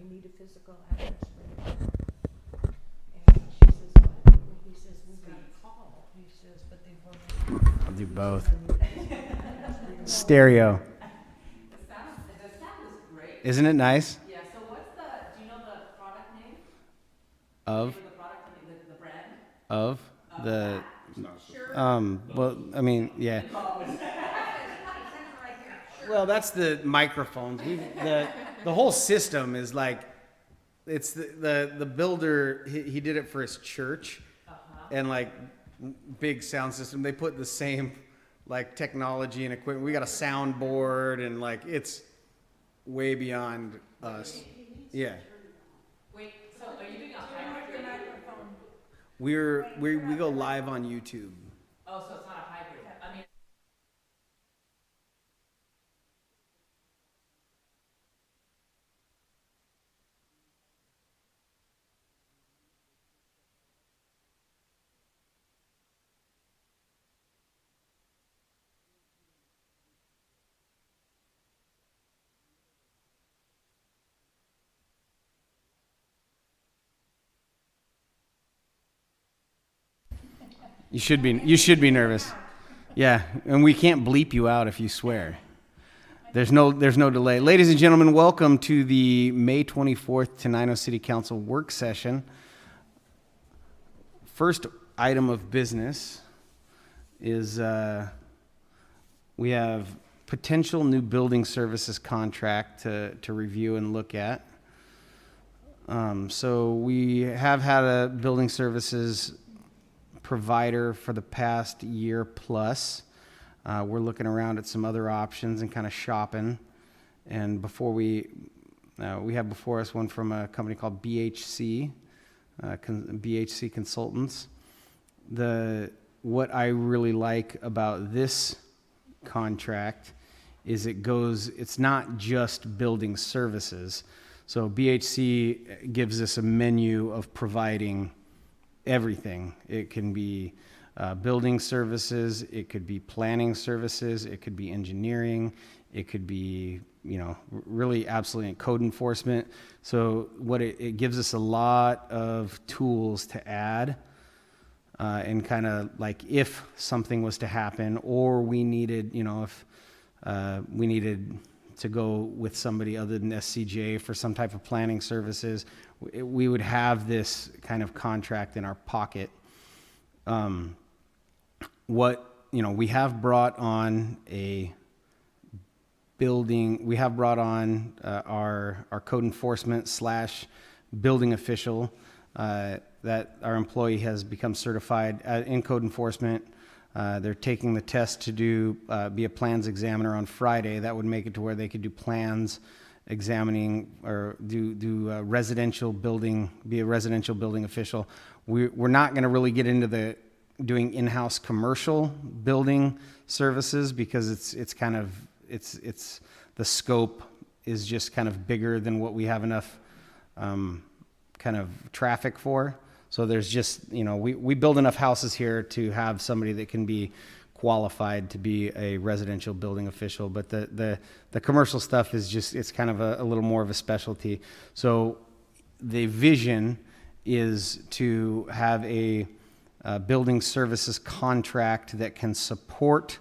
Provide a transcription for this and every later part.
I need a physical address for you. And she says, what? He says, we got a call. He says, but they've already. I'll do both. Stereo. The sound is great. Isn't it nice? Yeah, so do you know the product name? Of? The product name, the brand? Of? The, Sure. well, I mean, yeah. Well, that's the microphones. The whole system is like, it's the builder, he did it for his church. And like big sound system, they put the same like technology and equipment. We got a soundboard and like it's way beyond us. Yeah. Wait, so are you doing a hybrid? We go live on YouTube. Oh, so it's not a hybrid. I mean, You should be nervous. Yeah, and we can't bleep you out if you swear. There's no delay. Ladies and gentlemen, welcome to the May 24th Tenino City Council work session. First item of business is we have potential new building services contract to review and look at. So we have had a building services provider for the past year plus. We're looking around at some other options and kind of shopping. And before we have before us one from a company called BHC, BHC Consultants. What I really like about this contract is it's not just building services. So BHC gives us a menu of providing everything. It can be building services, it could be planning services, it could be engineering, it could be, really absolutely code enforcement. So what it gives us a lot of tools to add and kind of like if something was to happen or we needed, if we needed to go with somebody other than SCJ for some type of planning services, we would have this kind of contract in our pocket. We have brought on our code enforcement / building official that our employee has become certified in code enforcement. They're taking the test to be a plans examiner on Friday. That would make it to where they could do plans examining or do residential building, be a residential building official. We're not going to really get into doing in-house commercial building services because it's the scope is just kind of bigger than what we have enough kind of traffic for. So there's just, we build enough houses here to have somebody that can be qualified to be a residential building official. But the commercial stuff is just, it's kind of a little more of a specialty. So the vision is to have a building services contract that can support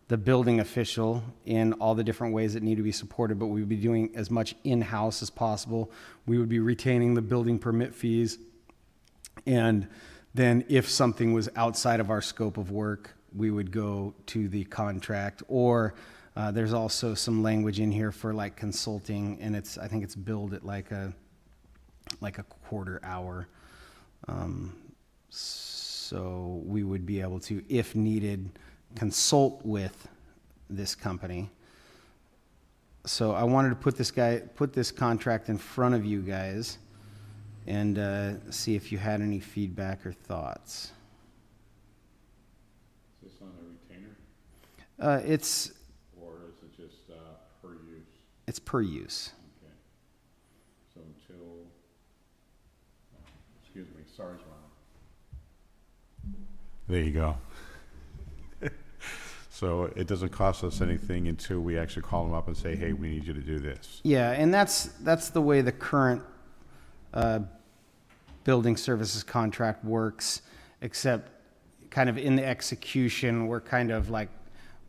the building official in all the different ways that need to be supported, but we would be doing as much in-house as possible. We would be retaining the building permit fees. And then if something was outside of our scope of work, we would go to the contract. Or there's also some language in here for like consulting, and I think it's billed at like a quarter hour. So we would be able to, if needed, consult with this company. So I wanted to put this contract in front of you guys and see if you had any feedback or thoughts. Is this on a retainer? It's Or is it just per use? It's per use. Okay. So until, excuse me, SARS went. There you go. So it doesn't cost us anything until we actually call them up and say, hey, we need you to do this. Yeah, and that's the way the current building services contract works, except kind of in the execution, we're kind of like,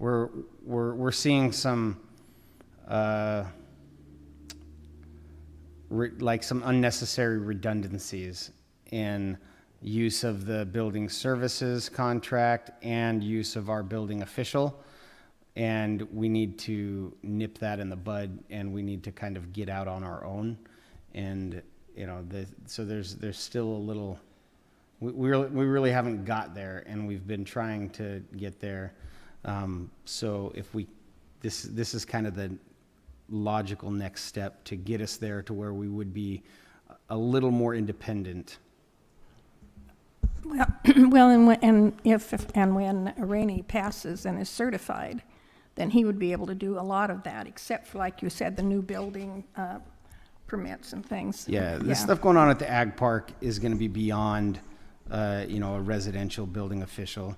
we're seeing some, like some unnecessary redundancies in use of the building services contract and use of our building official. And we need to nip that in the bud, and we need to kind of get out on our own. And, you know, so there's still a little, we really haven't got there, and we've been trying to get there. So if this is kind of the logical next step to get us there to where we would be a little more independent. Well, well, and when Rainey passes and is certified, then he would be able to do a lot of that, except for, like you said, the new building permits and things. Yeah, the stuff going on at the ag park is going to be beyond, you know, a residential building official.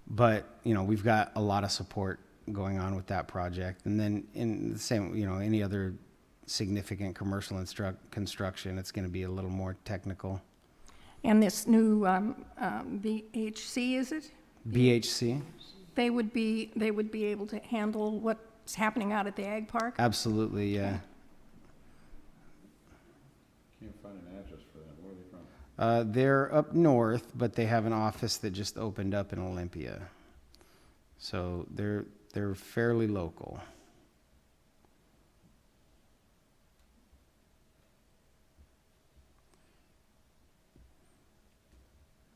But, you know, we've got a lot of support going on with that project. And then in the same, you know, any other significant commercial construction, it's going to be a little more technical. And this new VHC, is it? BHC? They would be able to handle what's happening out at the ag park? Absolutely, yeah. Can't find an address for that. Where are they from? They're up north, but they have an office that just opened up in Olympia. So they're fairly local.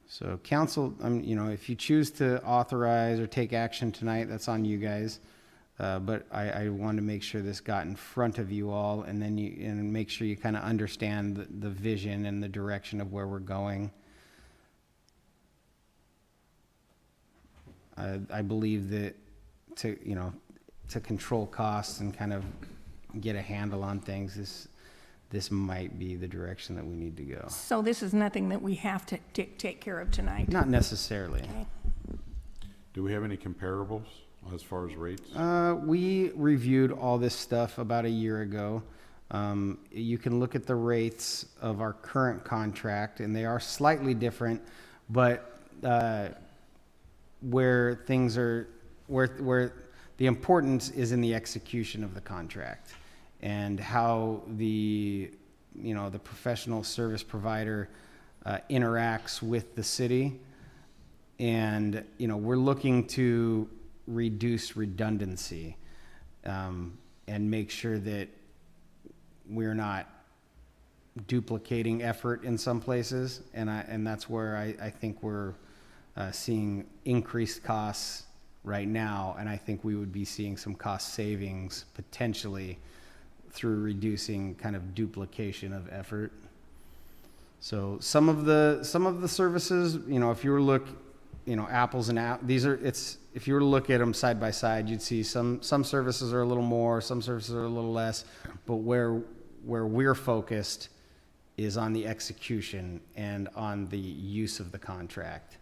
So council, you know, if you choose to authorize or take action tonight, that's on you guys. But I want to make sure this got in front of you all, and then and make sure you kind of understand the vision and the direction of where we're going. I believe that to control costs and kind of get a handle on things, this might be the direction that we need to go. So this is nothing that we have to take care of tonight? Not necessarily. Okay. Do we have any comparables as far as rates? We reviewed all this stuff about a year ago. You can look at the rates of our current contract, and they are slightly different, but where things are, where the importance is in the execution of the contract and how the professional service provider interacts with the city. And, you know, we're looking to reduce redundancy and make sure that we're not duplicating effort in some places. And that's where I think we're seeing increased costs right now. And I think we would be seeing some cost savings potentially through reducing kind of duplication of effort. So some of the services, you know, if you were to look, you know, apples and if you were to look at them side by side, you'd see some services are a little more, some services are a little less, but where we're focused is on the execution and on the use of the contract,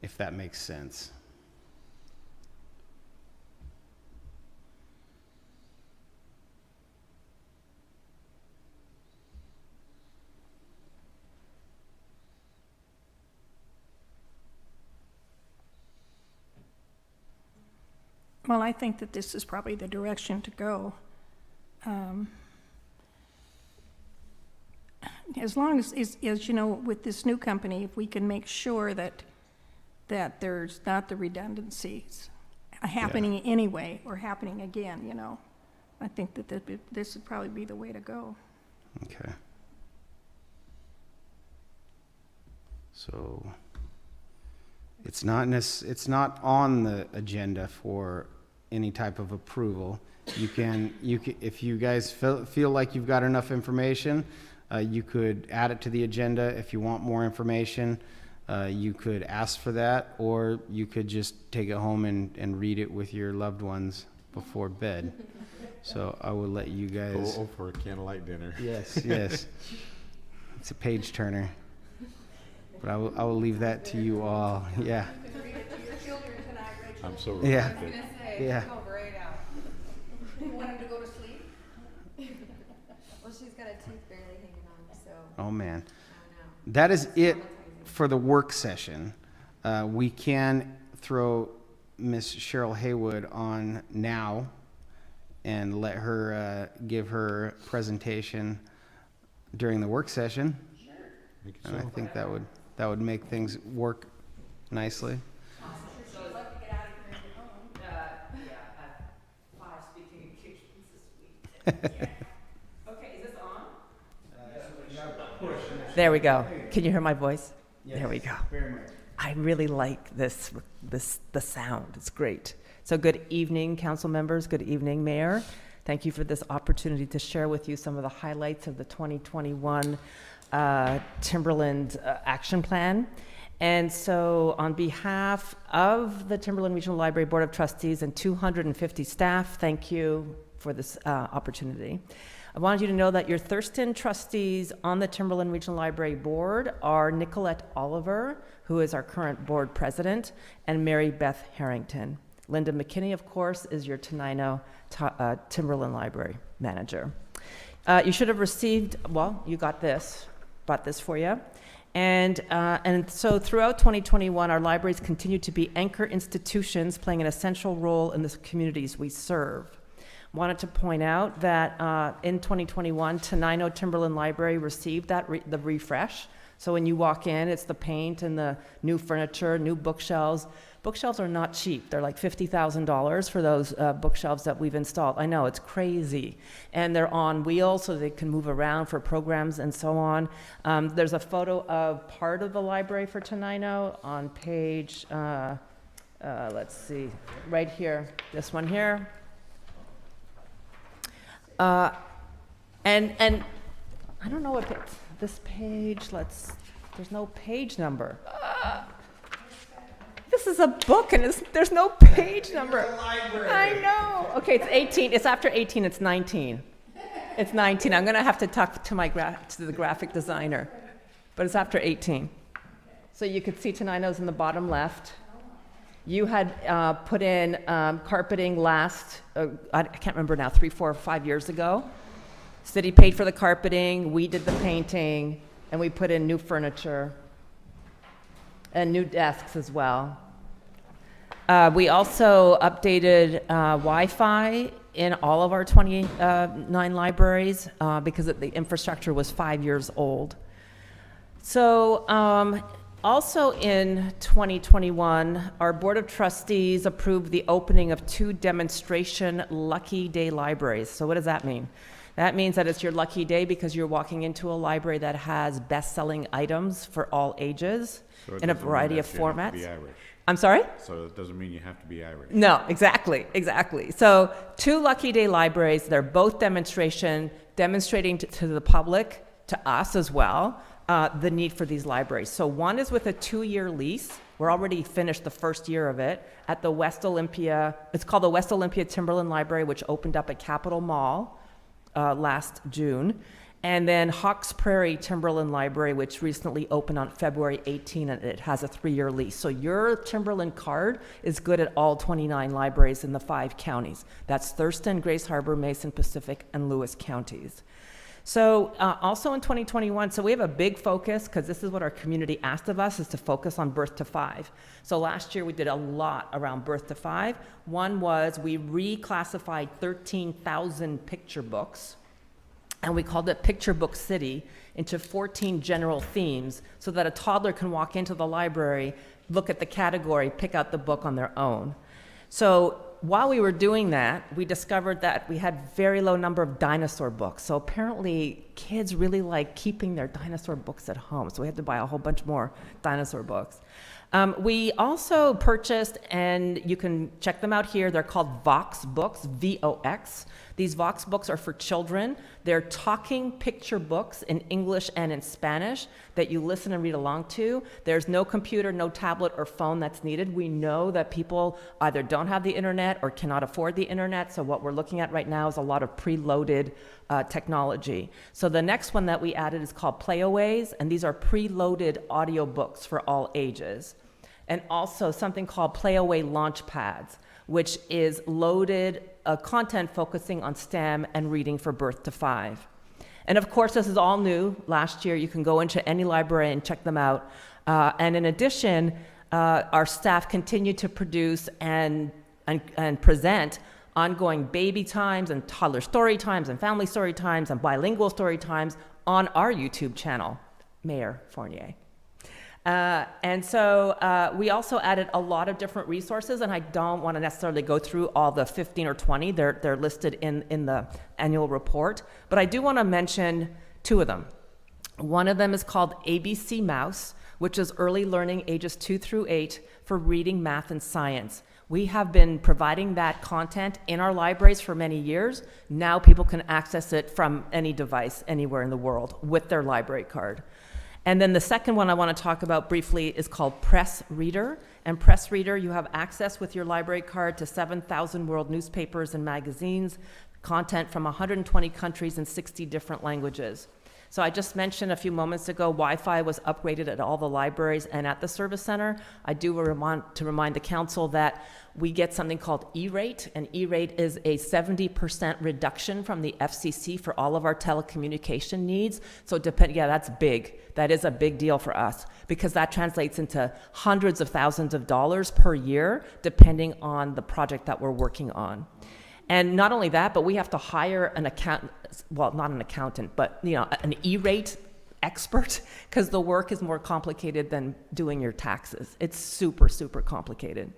if that makes sense. Well, I think that this is probably the direction to go. As long as you know, with this new company, if we can make sure that there's not the redundancies happening anyway or happening again, you know, I think that this would probably be the way to go. Okay. So it's not on the agenda for any type of approval. You can if you guys feel like you've got enough information, you could add it to the agenda. If you want more information, you could ask for that, or you could just take it home and read it with your loved ones before bed. So I will let you guys. Go for a candlelight dinner. Yes, yes. It's a page turner. But I will leave that to you all. Yeah. You can read it to your children tonight, I'm so Yeah. relieved. Yeah. Go right out. You want him to go to sleep? Well, she's got a tooth barely hanging on, so Oh, man. I don't know. That is it Traumatizing. for the work session. We can throw Miss Cheryl Haywood on now and let her give her presentation during the work session. Make it And I so. think that would make things work nicely. Yeah, I have 5 speaking engagements this week. Okay, is this on? There we go. Can you hear my voice? There we go. Very much. I really like the sound. It's great. So good evening, council members. Good evening, Mayor. Thank you for this opportunity to share with you some of the highlights of the 2021 Timberland Action Plan. And so on behalf of the Timberland Regional Library Board of Trustees and 250 staff, thank you for this opportunity. I wanted you to know that your Thurston trustees on the Timberland Regional Library Board are Nicolette Oliver, who is our current board president, and Mary Beth Harrington. Linda McKinney, of course, is your Tenino Timberland Library manager. You should have received, well, you got this, brought this for you. And so throughout 2021, our libraries continue to be anchor institutions playing an essential role in the communities we serve. Wanted to point out that in 2021, Tenino Timberland Library received the refresh. So when you walk in, it's the paint and the new furniture, new bookshelves. Bookshelves are not cheap. They're like $50,000 for those bookshelves that we've installed. I know, it's crazy. And they're on wheels so they can move around for programs and so on. There's a photo of part of the library for Tenino on page, let's see, right here, this one here. And I don't know what this page, there's no page number. This is a book and there's no page number. I know. Okay, it's 18. It's after 18. It's 19. It's 19. I'm gonna have to talk to the graphic designer, but it's after 18. So you could see Tenino's in the bottom left. You had put in carpeting last, I can't remember now, 3, 4, 5 years ago. City paid for the carpeting, we did the painting, and we put in new furniture and new desks as well. We also updated Wi-Fi in all of our 29 libraries because the infrastructure was 5 years old. So also in 2021, our Board of Trustees approved the opening of 2 demonstration Lucky Day libraries. So what does that mean? That means that it's your lucky day because you're walking into a library that has best-selling items for all ages So it in a doesn't mean variety of that you have to formats. be Irish. I'm sorry? So it doesn't mean you have to be Irish. No, exactly. So 2 Lucky Day libraries, they're both demonstrating to the public, to us as well, the need for these libraries. So one is with a 2-year lease. We're already finished the first year of it at the West Olympia. It's called the West Olympia Timberland Library, which opened up at Capitol Mall last June. And then Hawks Prairie Timberland Library, which recently opened on February 18, and it has a 3-year lease. So your Timberland card is good at all 29 libraries in the 5 counties. That's Thurston, Grace Harbor, Mason, Pacific, and Lewis counties. So also in 2021, so we have a big focus, because this is what our community asked of us, is to focus on birth to 5. So last year we did a lot around birth to 5. One was we reclassified 13,000 picture books, and we called it Picture Book City, into 14 general themes so that a toddler can walk into the library, look at the category, pick out the book on their own. So while we were doing that, we discovered that we had very low number of dinosaur books. So apparently kids really like keeping their dinosaur books at home. So we had to buy a whole bunch more dinosaur books. We also purchased, and you can check them out here, they're called Vox books, V-O-X. These Vox books are for children. They're talking picture books in English and in Spanish that you listen and read along to. There's no computer, no tablet or phone that's needed. We know that people either don't have the internet or cannot afford the internet, so what we're looking at right now is a lot of preloaded technology. So the next one that we added is called Playaways, and these are preloaded audiobooks for all ages. and also something called Playaway Launchpads, which is loaded content focusing on STEM and reading for birth to 5. And of course, this is all new. Last year, you can go into any library and check them out. And in addition, our staff continue to produce and present ongoing baby times and toddler story times and family story times and bilingual story times on our YouTube channel, Mayor Fournier. And so we also added a lot of different resources, and I don't want to necessarily go through all the 15 or 20. They're listed in the annual report, but I do want to mention 2 of them. One of them is called ABC Mouse, which is early learning ages 2 through 8 for reading, math, and science. We have been providing that content in our libraries for many years. Now people can access it from any device anywhere in the world with their library card. And then the second one I want to talk about briefly is called Press Reader. And Press Reader, you have access with your library card to 7,000 world newspapers and magazines, content from 120 countries and 60 different languages. So I just mentioned a few moments ago, Wi-Fi was upgraded at all the libraries and at the service center. I do want to remind the council that we get something called E-rate, and E-rate is a 70% reduction from the FCC for all of our telecommunication needs. So that's big. That is a big deal for us because that translates into hundreds of thousands of dollars per year, depending on the project that we're working on. And not only that, but we have to hire an accountant, well, not an accountant, but an E-rate expert, because the work is more complicated than doing your taxes. It's super, super complicated.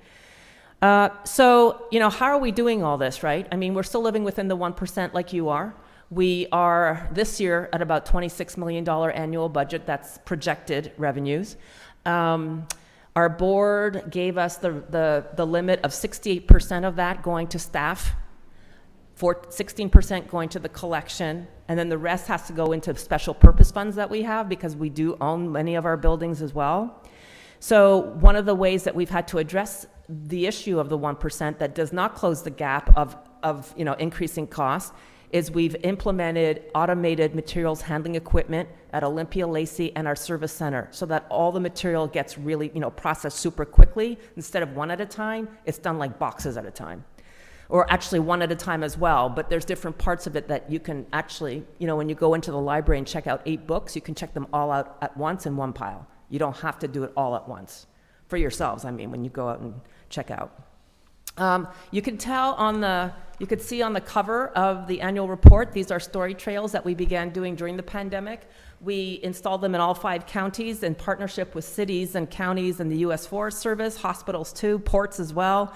So how are we doing all this, right? I mean, we're still living within the 1% like you are. We are this year at about $26 million annual budget. That's projected revenues. Our board gave us the limit of 68% of that going to staff, 16% going to the collection, and then the rest has to go into special purpose funds that we have because we do own many of our buildings as well. So one of the ways that we've had to address the issue of the 1% that does not close the gap of increasing costs is we've implemented automated materials handling equipment at Olympia Lacey and our service center so that all the material gets really processed super quickly. Instead of one at a time, it's done like boxes at a time. Or actually one at a time as well, but there's different parts of it that you can actually, when you go into the library and check out 8 books, you can check them all out at once in one pile. You don't have to do it all at once. For yourselves, I mean, when you go out and check out. You can see on the cover of the annual report, these are story trails that we began doing during the pandemic. We installed them in all 5 counties in partnership with cities and counties and the U.S. Forest Service, hospitals too, ports as well.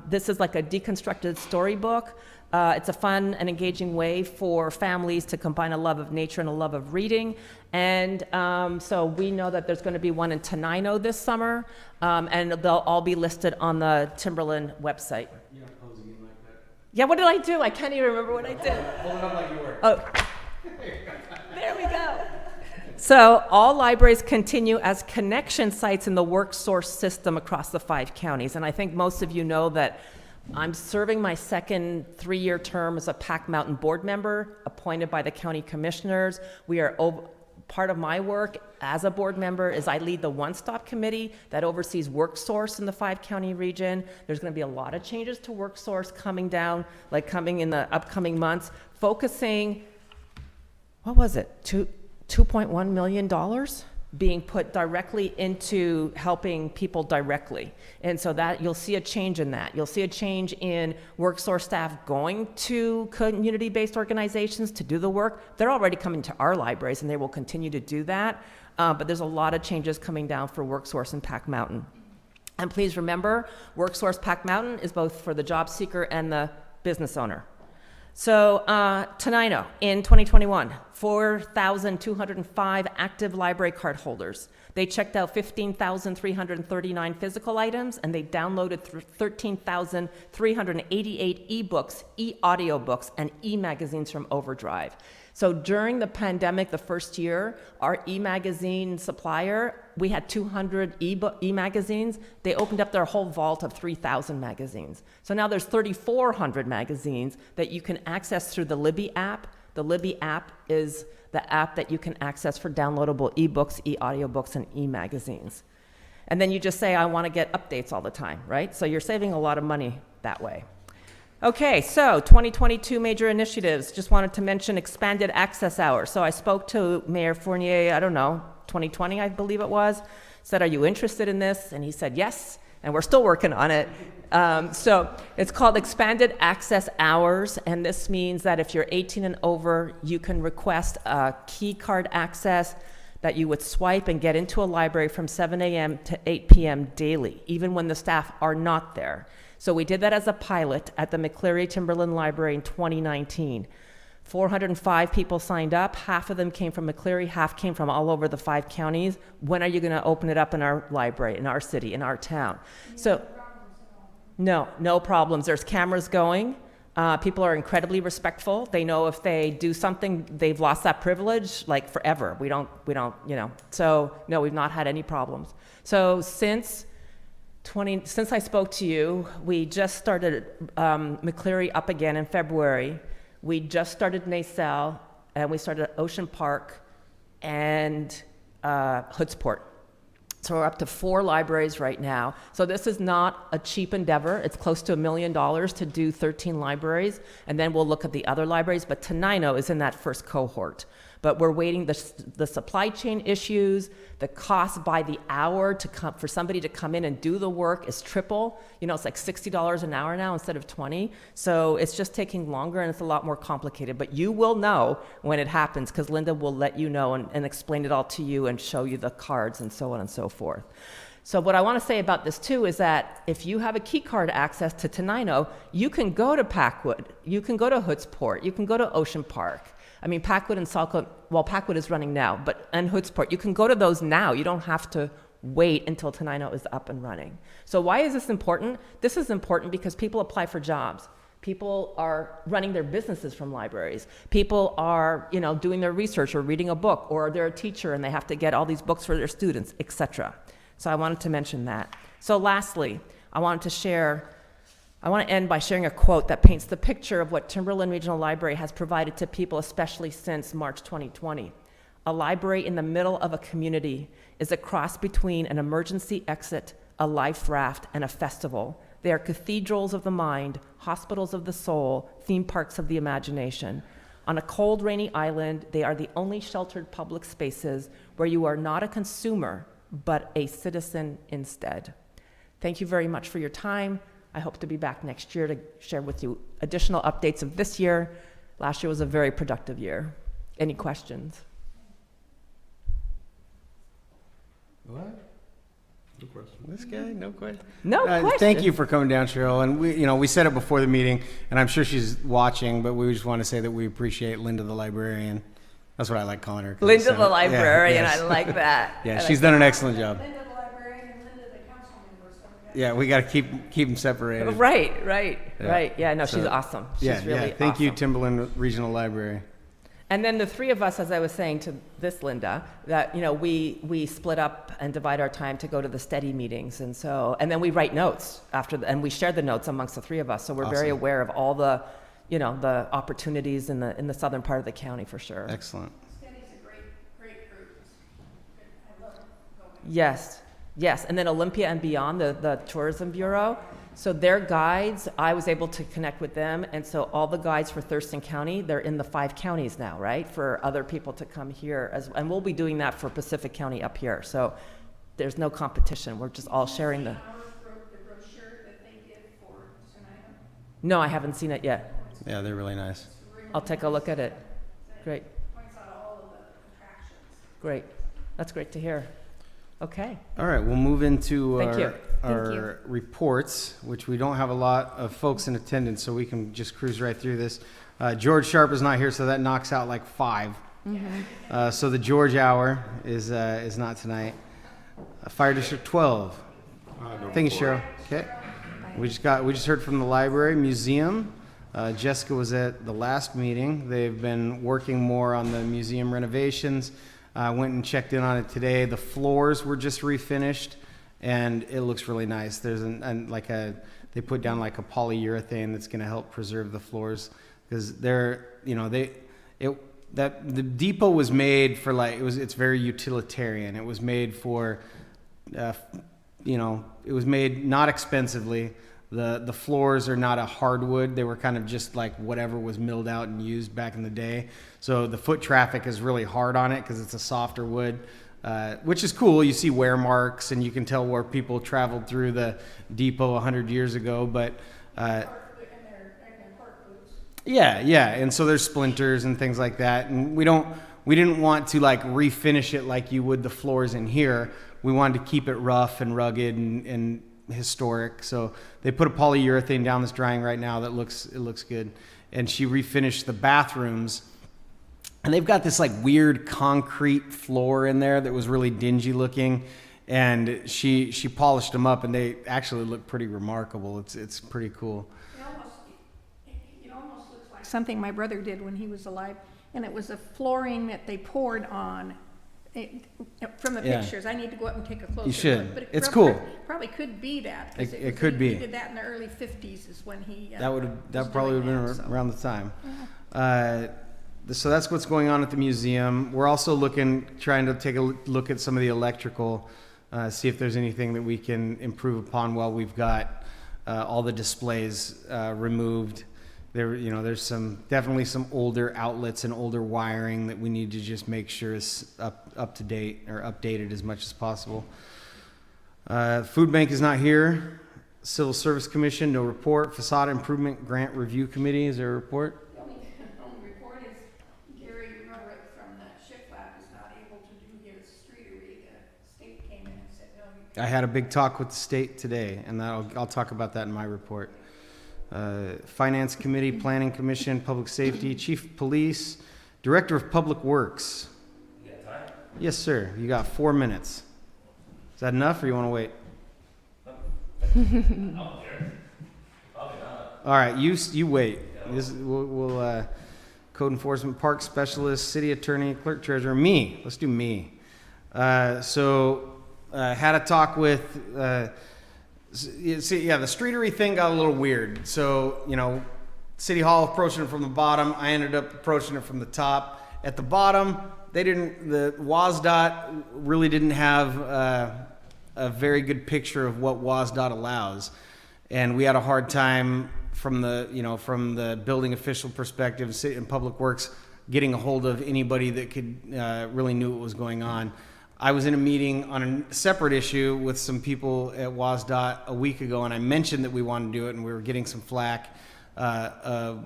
This is like a deconstructed storybook. It's a fun and engaging way for families to combine a love of nature and a love of reading. And so we know that there's going to be one in Tenino this summer, and they'll all be listed on the Timberland website. You're not posing in like that. Yeah, what did I do? I can't even remember what I did. Hold it up like you were. Oh, there we go. So all libraries continue as connection sites in the WorkSource system across the 5 counties. And I think most of you know that I'm serving my second 3-year term as a Pac Mountain board member appointed by the county commissioners. Part of my work as a board member is I lead the one-stop committee that oversees WorkSource in the 5-county region. There's going to be a lot of changes to WorkSource coming in the upcoming months, focusing, what was it, $2.1 million being put directly into helping people directly. And so that you'll see a change in that. You'll see a change in WorkSource staff going to community-based organizations to do the work. They're already coming to our libraries and they will continue to do that. But there's a lot of changes coming down for WorkSource and Pac Mountain. And please remember, WorkSource Pac Mountain is both for the job seeker and the business owner. So Tenino, in 2021, 4,205 active library card holders. They checked out 15,339 physical items, and they downloaded 13,388 ebooks, e-audiobooks, and e-magazines from Overdrive. So during the pandemic, the first year, our e-magazine supplier, we had 200 e-magazines. They opened up their whole vault of 3,000 magazines. So now there's 3,400 magazines that you can access through the Libby app. The Libby app is the app that you can access for downloadable ebooks, e-audiobooks, and e-magazines. And then you just say, I want to get updates all the time, right? So you're saving a lot of money that way. Okay, so 2022 major initiatives. Just wanted to mention expanded access hours. So I spoke to Mayor Fournier, I don't know, 2020, I believe it was, said, are you interested in this? And he said, yes, and we're still working on it. So it's called expanded access hours, and this means that if you're 18 and over, you can request a key card access that you would swipe and get into a library from 7 a.m. to 8 p.m. daily, even when the staff are not there. So we did that as a pilot at the McCleary Timberland Library in 2019. 405 people signed up. Half of them came from McCleary, half came from all over the 5 counties. When are you going to open it up in our library, in our city, in our town? So, no problems. There's cameras going. People are incredibly respectful. They know if they do something, they've lost that privilege, like forever. We don't, So, no, we've not had any problems. So since I spoke to you, we just started McCleary up again in February. We just started Nacelle, and we started Ocean Park and Hoodsport. So we're up to 4 libraries right now. So this is not a cheap endeavor. It's close to $1 million to do 13 libraries, and then we'll look at the other libraries. But Tenino is in that first cohort. But we're waiting, the supply chain issues, the cost by the hour for somebody to come in and do the work is triple. It's like $60 an hour now instead of 20. So it's just taking longer, and it's a lot more complicated. But you will know when it happens, because Linda will let you know and explain it all to you and show you the cards and so on and so forth. So what I want to say about this too is that if you have a key card access to Tenino, you can go to Packwood, you can go to Hoodsport, you can go to Ocean Park. I mean, Packwood and Saltcote, well, Packwood is running now, and Hoodsport, you can go to those now. You don't have to wait until Tenino is up and running. So why is this important? This is important because people apply for jobs. People are running their businesses from libraries. People are, doing their research or reading a book, or they're a teacher and they have to get all these books for their students, etc. So I wanted to mention that. So lastly, I want to end by sharing a quote that paints the picture of what Timberland Regional Library has provided to people, especially since March 2020. A library in the middle of a community is a cross between an emergency exit, a life raft, and a festival. They are cathedrals of the mind, hospitals of the soul, theme parks of the imagination. On a cold, rainy island, they are the only sheltered public spaces where you are not a consumer, but a citizen instead. Thank you very much for your time. I hope to be back next year to share with you additional updates of this year. Last year was a very productive year. Any questions? What? No question. This guy, no question. No question. Thank you for coming down, Cheryl. And we said it before the meeting, and I'm sure she's watching, but we just want to say that we appreciate Linda the librarian. That's what I like calling her. 'Cause Linda it's, the librarian, yes. I like that. Yeah, I like she's done an excellent job. Linda the librarian and Linda the council member, so Yeah, we got to keep them separated. Right. Yeah. Right. Yeah, no, So, she's awesome. She's Yeah, really Thank you, awesome. Timberland Regional Library. And then the 3 of us, as I was saying to this Linda, that we split up and divide our time to go to the steady meetings, and then we write notes and we share the notes amongst the 3 of us. So we're very Awesome. aware of all the, the opportunities in the southern part of the county for sure. Excellent. Steady's a great group. I love going. Yes, and then Olympia and Beyond, the tourism bureau. So their guides, I was able to connect with them, and so all the guides for Thurston County, they're in the 5 counties now, right? For other people to come here, and we'll be doing that for Pacific County up here. So there's no competition. We're just all sharing the. The brochure that they give for Tenino. No, I haven't seen it yet. Yeah, they're really nice. I'll take a look at it. Great, Points out all of the attractions. great. That's great to hear. Okay. All right, we'll move into Thank you. our reports, which we don't have a lot of folks in attendance, so we can just cruise right through this. George Sharp is not here, so that knocks out like 5. So the George Hour is not tonight. Fire District 12. Thank you, Cheryl. Okay. We just heard from the library, museum. Jessica was at the last meeting. They've been working more on the museum renovations. I went and checked in on it today. The floors were just refinished, and it looks really nice. There's they put down like a polyurethane that's going to help preserve the floors, because the depot was made for it's very utilitarian. It was made for it was made not expensively. The floors are not a hardwood. They were kind of just like whatever was milled out and used back in the day. So the foot traffic is really hard on it because it's a softer wood, which is cool. You see wear marks and you can tell where people traveled through the depot 100 years ago. But yeah. And so there's splinters and things like that. And we didn't want to like refinish it like you would the floors in here. We wanted to keep it rough and rugged and historic. So they put a polyurethane down that's drying right now that looks good. And she refinished the bathrooms. And they've got this like weird concrete floor in there that was really dingy looking. And she polished them up and they actually look pretty remarkable. It's pretty cool. It almost looks like something my brother did when he was alive, and it was a flooring that they poured on. From the Yeah. pictures, I need to go up and take a closer You should. look. But it It's probably- cool. Probably could be that. 'cause It could be. He did that in the early 50s is when he. That was probably would doing have that, been so. around the time. So that's what's going on at the museum. We're also trying to take a look at some of the electrical, see if there's anything that we can improve upon while we've got all the displays removed. There's definitely some older outlets and older wiring that we need to just make sure is up to date or updated as much as possible. Food bank is not here. Civil Service Commission, no report. Facade Improvement Grant Review Committee, is there a report? The only report is Gary Ruderick from the shiplap is not able to do his streetery. The state came in and said, no, you can't. I had a big talk with the state today, and I'll talk about that in my report. Finance Committee, Planning Commission, Public Safety, Chief of Police, Director of Public Works. You got time? Yes, sir. You got 4 minutes. Is that enough, or you want to wait? I don't care. Probably not. All right, you wait. We'll code enforcement, park specialist, city attorney, clerk treasurer, me. Let's do me. Had a talk with. The streetery thing got a little weird. So, City Hall approaching it from the bottom. I ended up approaching it from the top. At the bottom, the WASDOT really didn't have a very good picture of what WASDOT allows. And we had a hard time from the building official perspective, city and public works, getting a hold of anybody that could really knew what was going on. I was in a meeting on a separate issue with some people at WASDOT a week ago, and I mentioned that we wanted to do it, and we were getting some flack. A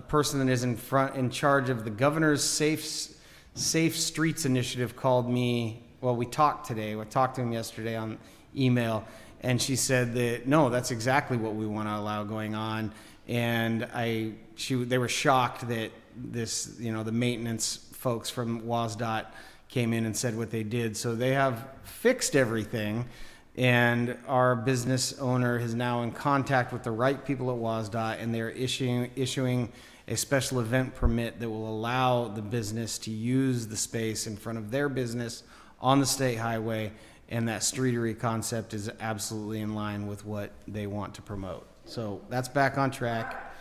person that is in charge of the governor's Safe Streets initiative called me. Well, we talked today. I talked to him yesterday on email, and she said that no, that's exactly what we want to allow going on. And they were shocked that the maintenance folks from WASDOT came in and said what they did. So they have fixed everything, and our business owner is now in contact with the right people at WASDOT, and they're issuing a special event permit that will allow the business to use the space in front of their business on the state highway, and that streetery concept is absolutely in line with what they want to promote. So that's back on track.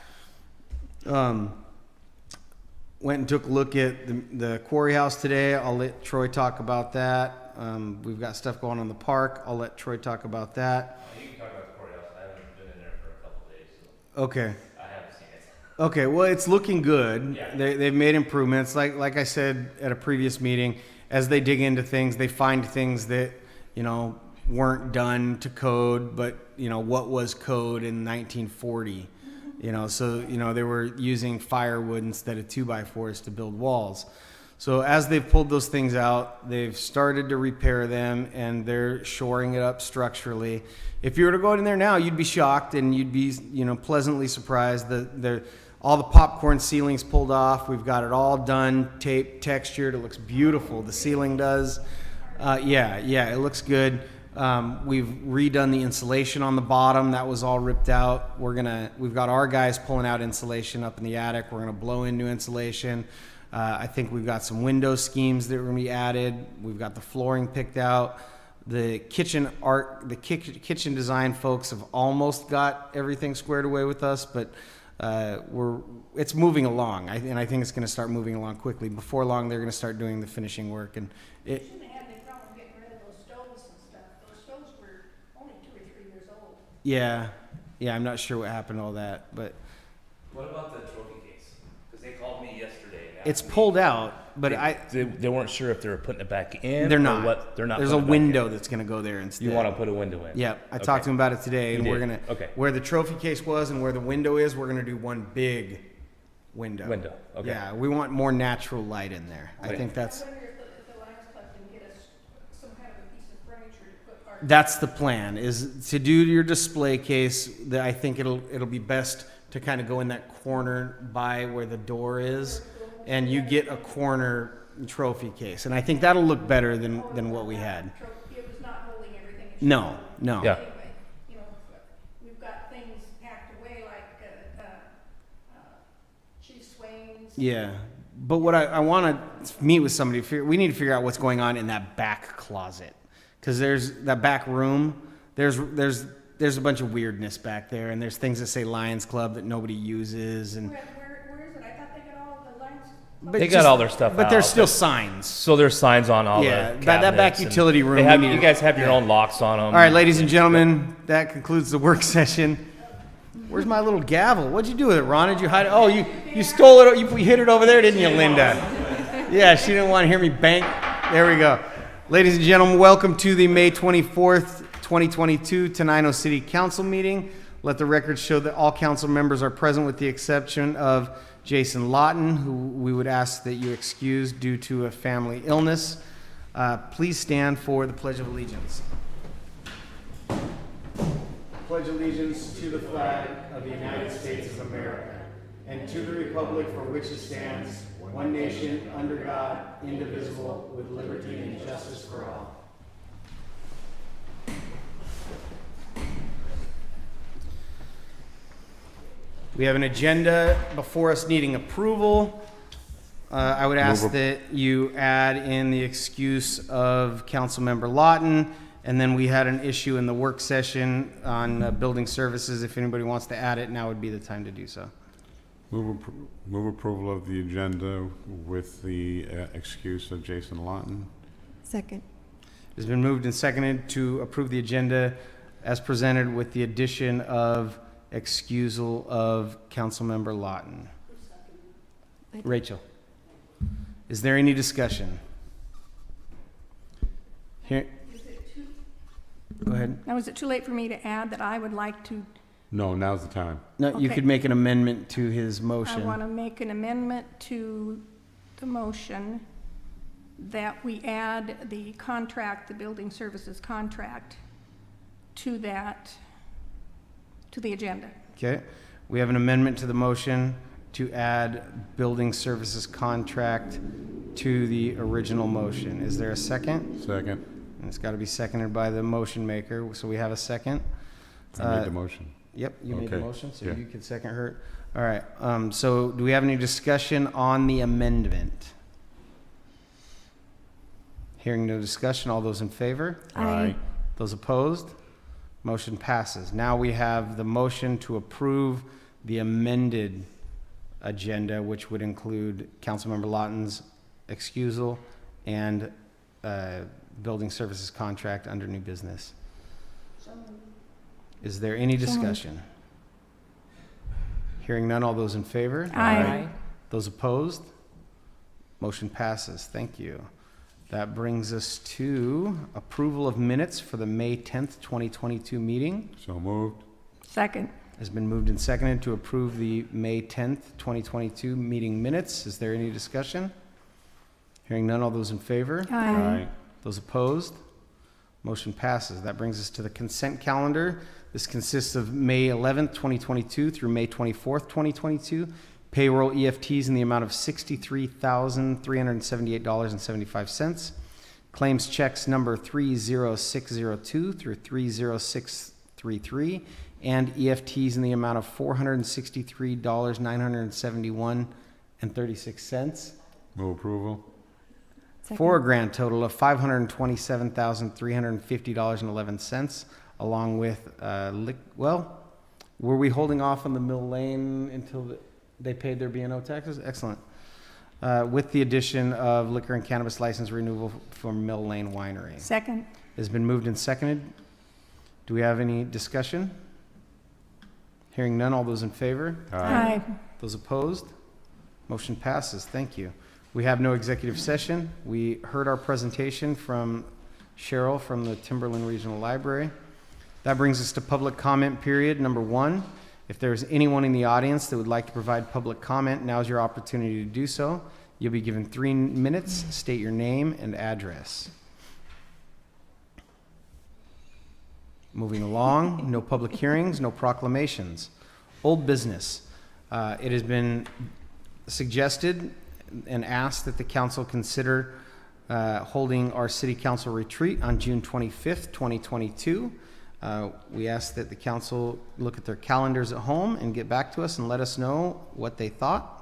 Went and took a look at the quarry house today. I'll let Troy talk about that. We've got stuff going on in the park. I'll let Troy talk about that. You can talk about the courthouse. I haven't been in there for a couple days, so Okay. I haven't seen it. Okay, well, it's looking good. Yeah. They've made improvements. Like I said at a previous meeting, as they dig into things, they find things that, weren't done to code, but, what was code in 1940? They were using firewood instead of 2x4s to build walls. So as they've pulled those things out, they've started to repair them, and they're shoring it up structurally. If you were to go in there now, you'd be shocked, and you'd be, pleasantly surprised. All the popcorn ceilings pulled off. We've got it all done, taped, textured. It looks beautiful. The ceiling does. It looks good. We've redone the insulation on the bottom. That was all ripped out. We've got our guys pulling out insulation up in the attic. We're gonna blow in new insulation. I think we've got some window schemes that are gonna be added. We've got the flooring picked out. The kitchen kitchen design folks have almost got everything squared away with us, but it's moving along. I think it's gonna start moving along quickly. Before long, they're gonna start doing the finishing work, and Shouldn't have had any problem getting rid of those stoves and stuff. Those stoves were only Yeah, I'm not sure what happened to all that, but What about the trophy case? Because they called me yesterday. And it's asked me- pulled out, but They weren't sure if they were putting it back in. they're or not. What, they're not. There's a putting it back in. window that's gonna go there instead. You want to put a window in? Yep, I Okay. talked to him about it today, and You we're did. gonna, Okay. where the trophy case was and where the window is, we're gonna do one big window. Window, okay. Yeah, we want more natural light in there. I Okay. think that's, I wonder if the Lions Club can get us some kind of a piece of furniture to put our. that's the plan, is to do your display case, that I think it'll be best to kind of go in that corner by where the door is, and you get a corner trophy case, and I think that'll look better than what we had. It was not holding everything. it No, should. no. Yeah. Anyway, you know, we've got things packed away like, Chief Swain's. Yeah, but what I want to meet with somebody, we need to figure out what's going on in that back closet, because there's that back room. There's a bunch of weirdness back there, and there's things that say Lions Club that nobody uses, and Where is it? I thought they got all the Lions. but They got all their stuff But out, there's still but- signs. So there's signs on all Yeah, the that back cabinets and utility room, They have, we need- you guys have your own locks on them. All right, ladies and gentlemen, that concludes the work session. Where's my little gavel? What'd you do with it, Ron? Did you hide it? Oh, you stole it. You hid it over there, didn't you, Linda? Yeah, she didn't want to hear me bang. There we go. Ladies and gentlemen, welcome to the May 24th, 2022 Tenino City Council meeting. Let the record show that all council members are present with the exception of Jason Lawton, who we would ask that you excuse due to a family illness. Please stand for the Pledge of Allegiance. Pledge allegiance to the flag of the United States of America and to the republic for which it stands, one nation, under God, indivisible, with liberty and justice for all. We have an agenda before us needing approval. I would ask that you add in the excuse of Councilmember Lawton, and then we had an issue in the work session on building services. If anybody wants to add it, now would be the time to do so. Move approval of the agenda with the excuse of Jason Lawton. Second. It's been moved and seconded to approve the agenda as presented with the addition of excusal of Councilmember Lawton. Rachel, is there any discussion? Here. Go ahead. Now, is it too late for me to add that I would like to, No, now's the time. No, you Okay. could make an amendment to his I motion. want to make an amendment to the motion that we add the contract, the building services contract, to that, to the agenda. Okay, we have an amendment to the motion to add building services contract to the original motion. Is there a second? Second. And it's got to be seconded by the motion maker, so we have a second. I made the motion. Yep, you made the Okay, motion, so yeah. you could second her. All right, so do we have any discussion on the amendment? Hearing no discussion, all those in favor? Aye. Those opposed? Motion passes. Now we have the motion to approve the amended agenda, which would include Councilmember Lawton's excusal and building services contract under new business. Is there any discussion? Hearing none, all those in favor? Aye. Those opposed? Motion passes. Thank you. That brings us to approval of minutes for the May 10th, 2022 meeting. So moved. Second. Has been moved and seconded to approve the May 10th, 2022 meeting minutes. Is there any discussion? Hearing none, all those in favor? Aye. Those opposed? Motion passes. That brings us to the consent calendar. This consists of May 11th, 2022 through May 24th, 2022. Payroll EFTs in the amount of $63,378.75. Claims checks number 30602 through 30633. And EFTs in the amount of $463,971.36. Move approval. For a grand total of $527,350.11, along with, were we holding off on the Mill Lane until they paid their B&O taxes? Excellent. With the addition of liquor and cannabis license renewal for Mill Lane Winery. Second. Has been moved and seconded. Do we have any discussion? Hearing none, all those in favor? Aye. Those opposed? Motion passes. Thank you. We have no executive session. We heard our presentation from Cheryl from the Timberland Regional Library. That brings us to public comment period number 1. If there's anyone in the audience that would like to provide public comment, now's your opportunity to do so. You'll be given 3 minutes. State your name and address. Moving along, no public hearings, no proclamations. Old business. It has been suggested and asked that the council consider holding our city council retreat on June 25th, 2022. We ask that the council look at their calendars at home and get back to us and let us know what they thought.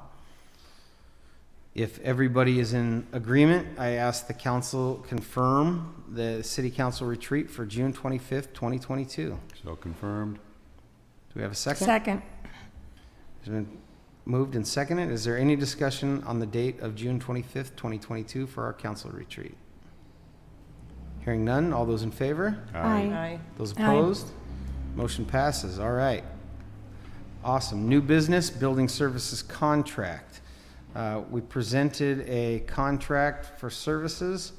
If everybody is in agreement, I ask the council confirm the city council retreat for June 25th, 2022. So confirmed. Do we have a second? Second. It's been moved and seconded. Is there any discussion on the date of June 25th, 2022 for our council retreat? Hearing none, all those in favor? Aye. Those opposed? Motion passes. All right. Awesome. New business, building services contract. We presented a contract for services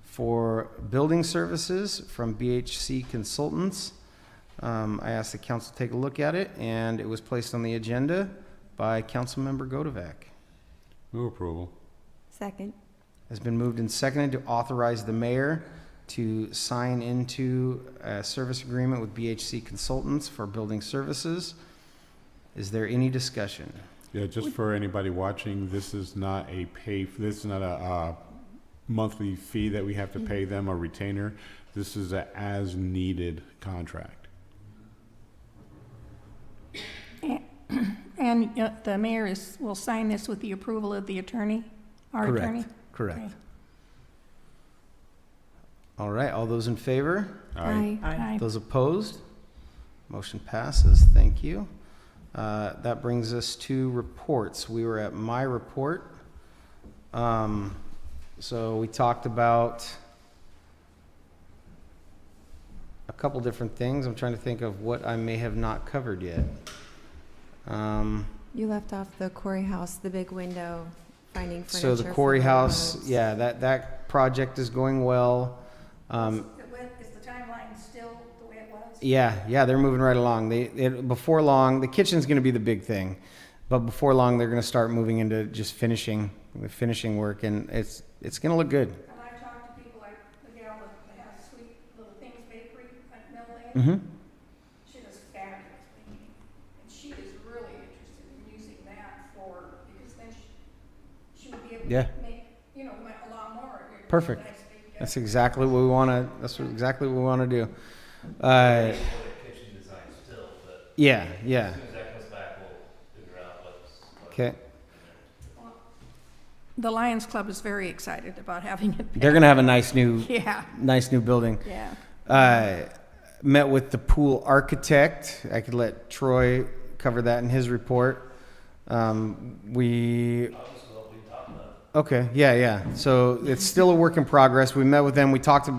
for building services from BHC Consultants. I asked the council to take a look at it, and it was placed on the agenda by Councilmember Godovac. Move approval. Second. Has been moved and seconded to authorize the mayor to sign into a service agreement with BHC Consultants for building services. Is there any discussion? Yeah, just for anybody watching, this is not this is not a monthly fee that we have to pay them, a retainer. This is a as-needed contract. And the mayor will sign this with the approval of the attorney, our attorney? Correct. Okay. All right, all those in favor? Aye. Those opposed? Motion passes. Thank you. That brings us to reports. We were at my report. So we talked about a couple different things. I'm trying to think of what I may have not covered yet. You left off the Quarry House, the big window, finding furniture. So the for Quarry House, roads. yeah, that project is going well. Is the timeline still the way it was? Yeah, they're moving right along. Before long, the kitchen's going to be the big thing, but before long, they're going to start moving into just finishing work, and it's going to look good. And I talked to people like the gal that has Sweet Little Things Bakery at Mill Lane. Mm-hmm. She does fabulous baking, and she is really interested in using that because then she would be able Yeah. to make, a lot more. Perfect. Nice big, That's exactly what we want to. That's exactly what we want to do. For the kitchen design still, but Yeah. as soon as that comes back, we'll figure out what's. Okay. The Lions Club is very excited about having it back. They're going to have a nice new building. Yeah. Met with the pool architect. I could let Troy cover that in his report. Okay, yeah. So it's still a work in progress. We met with them. We talked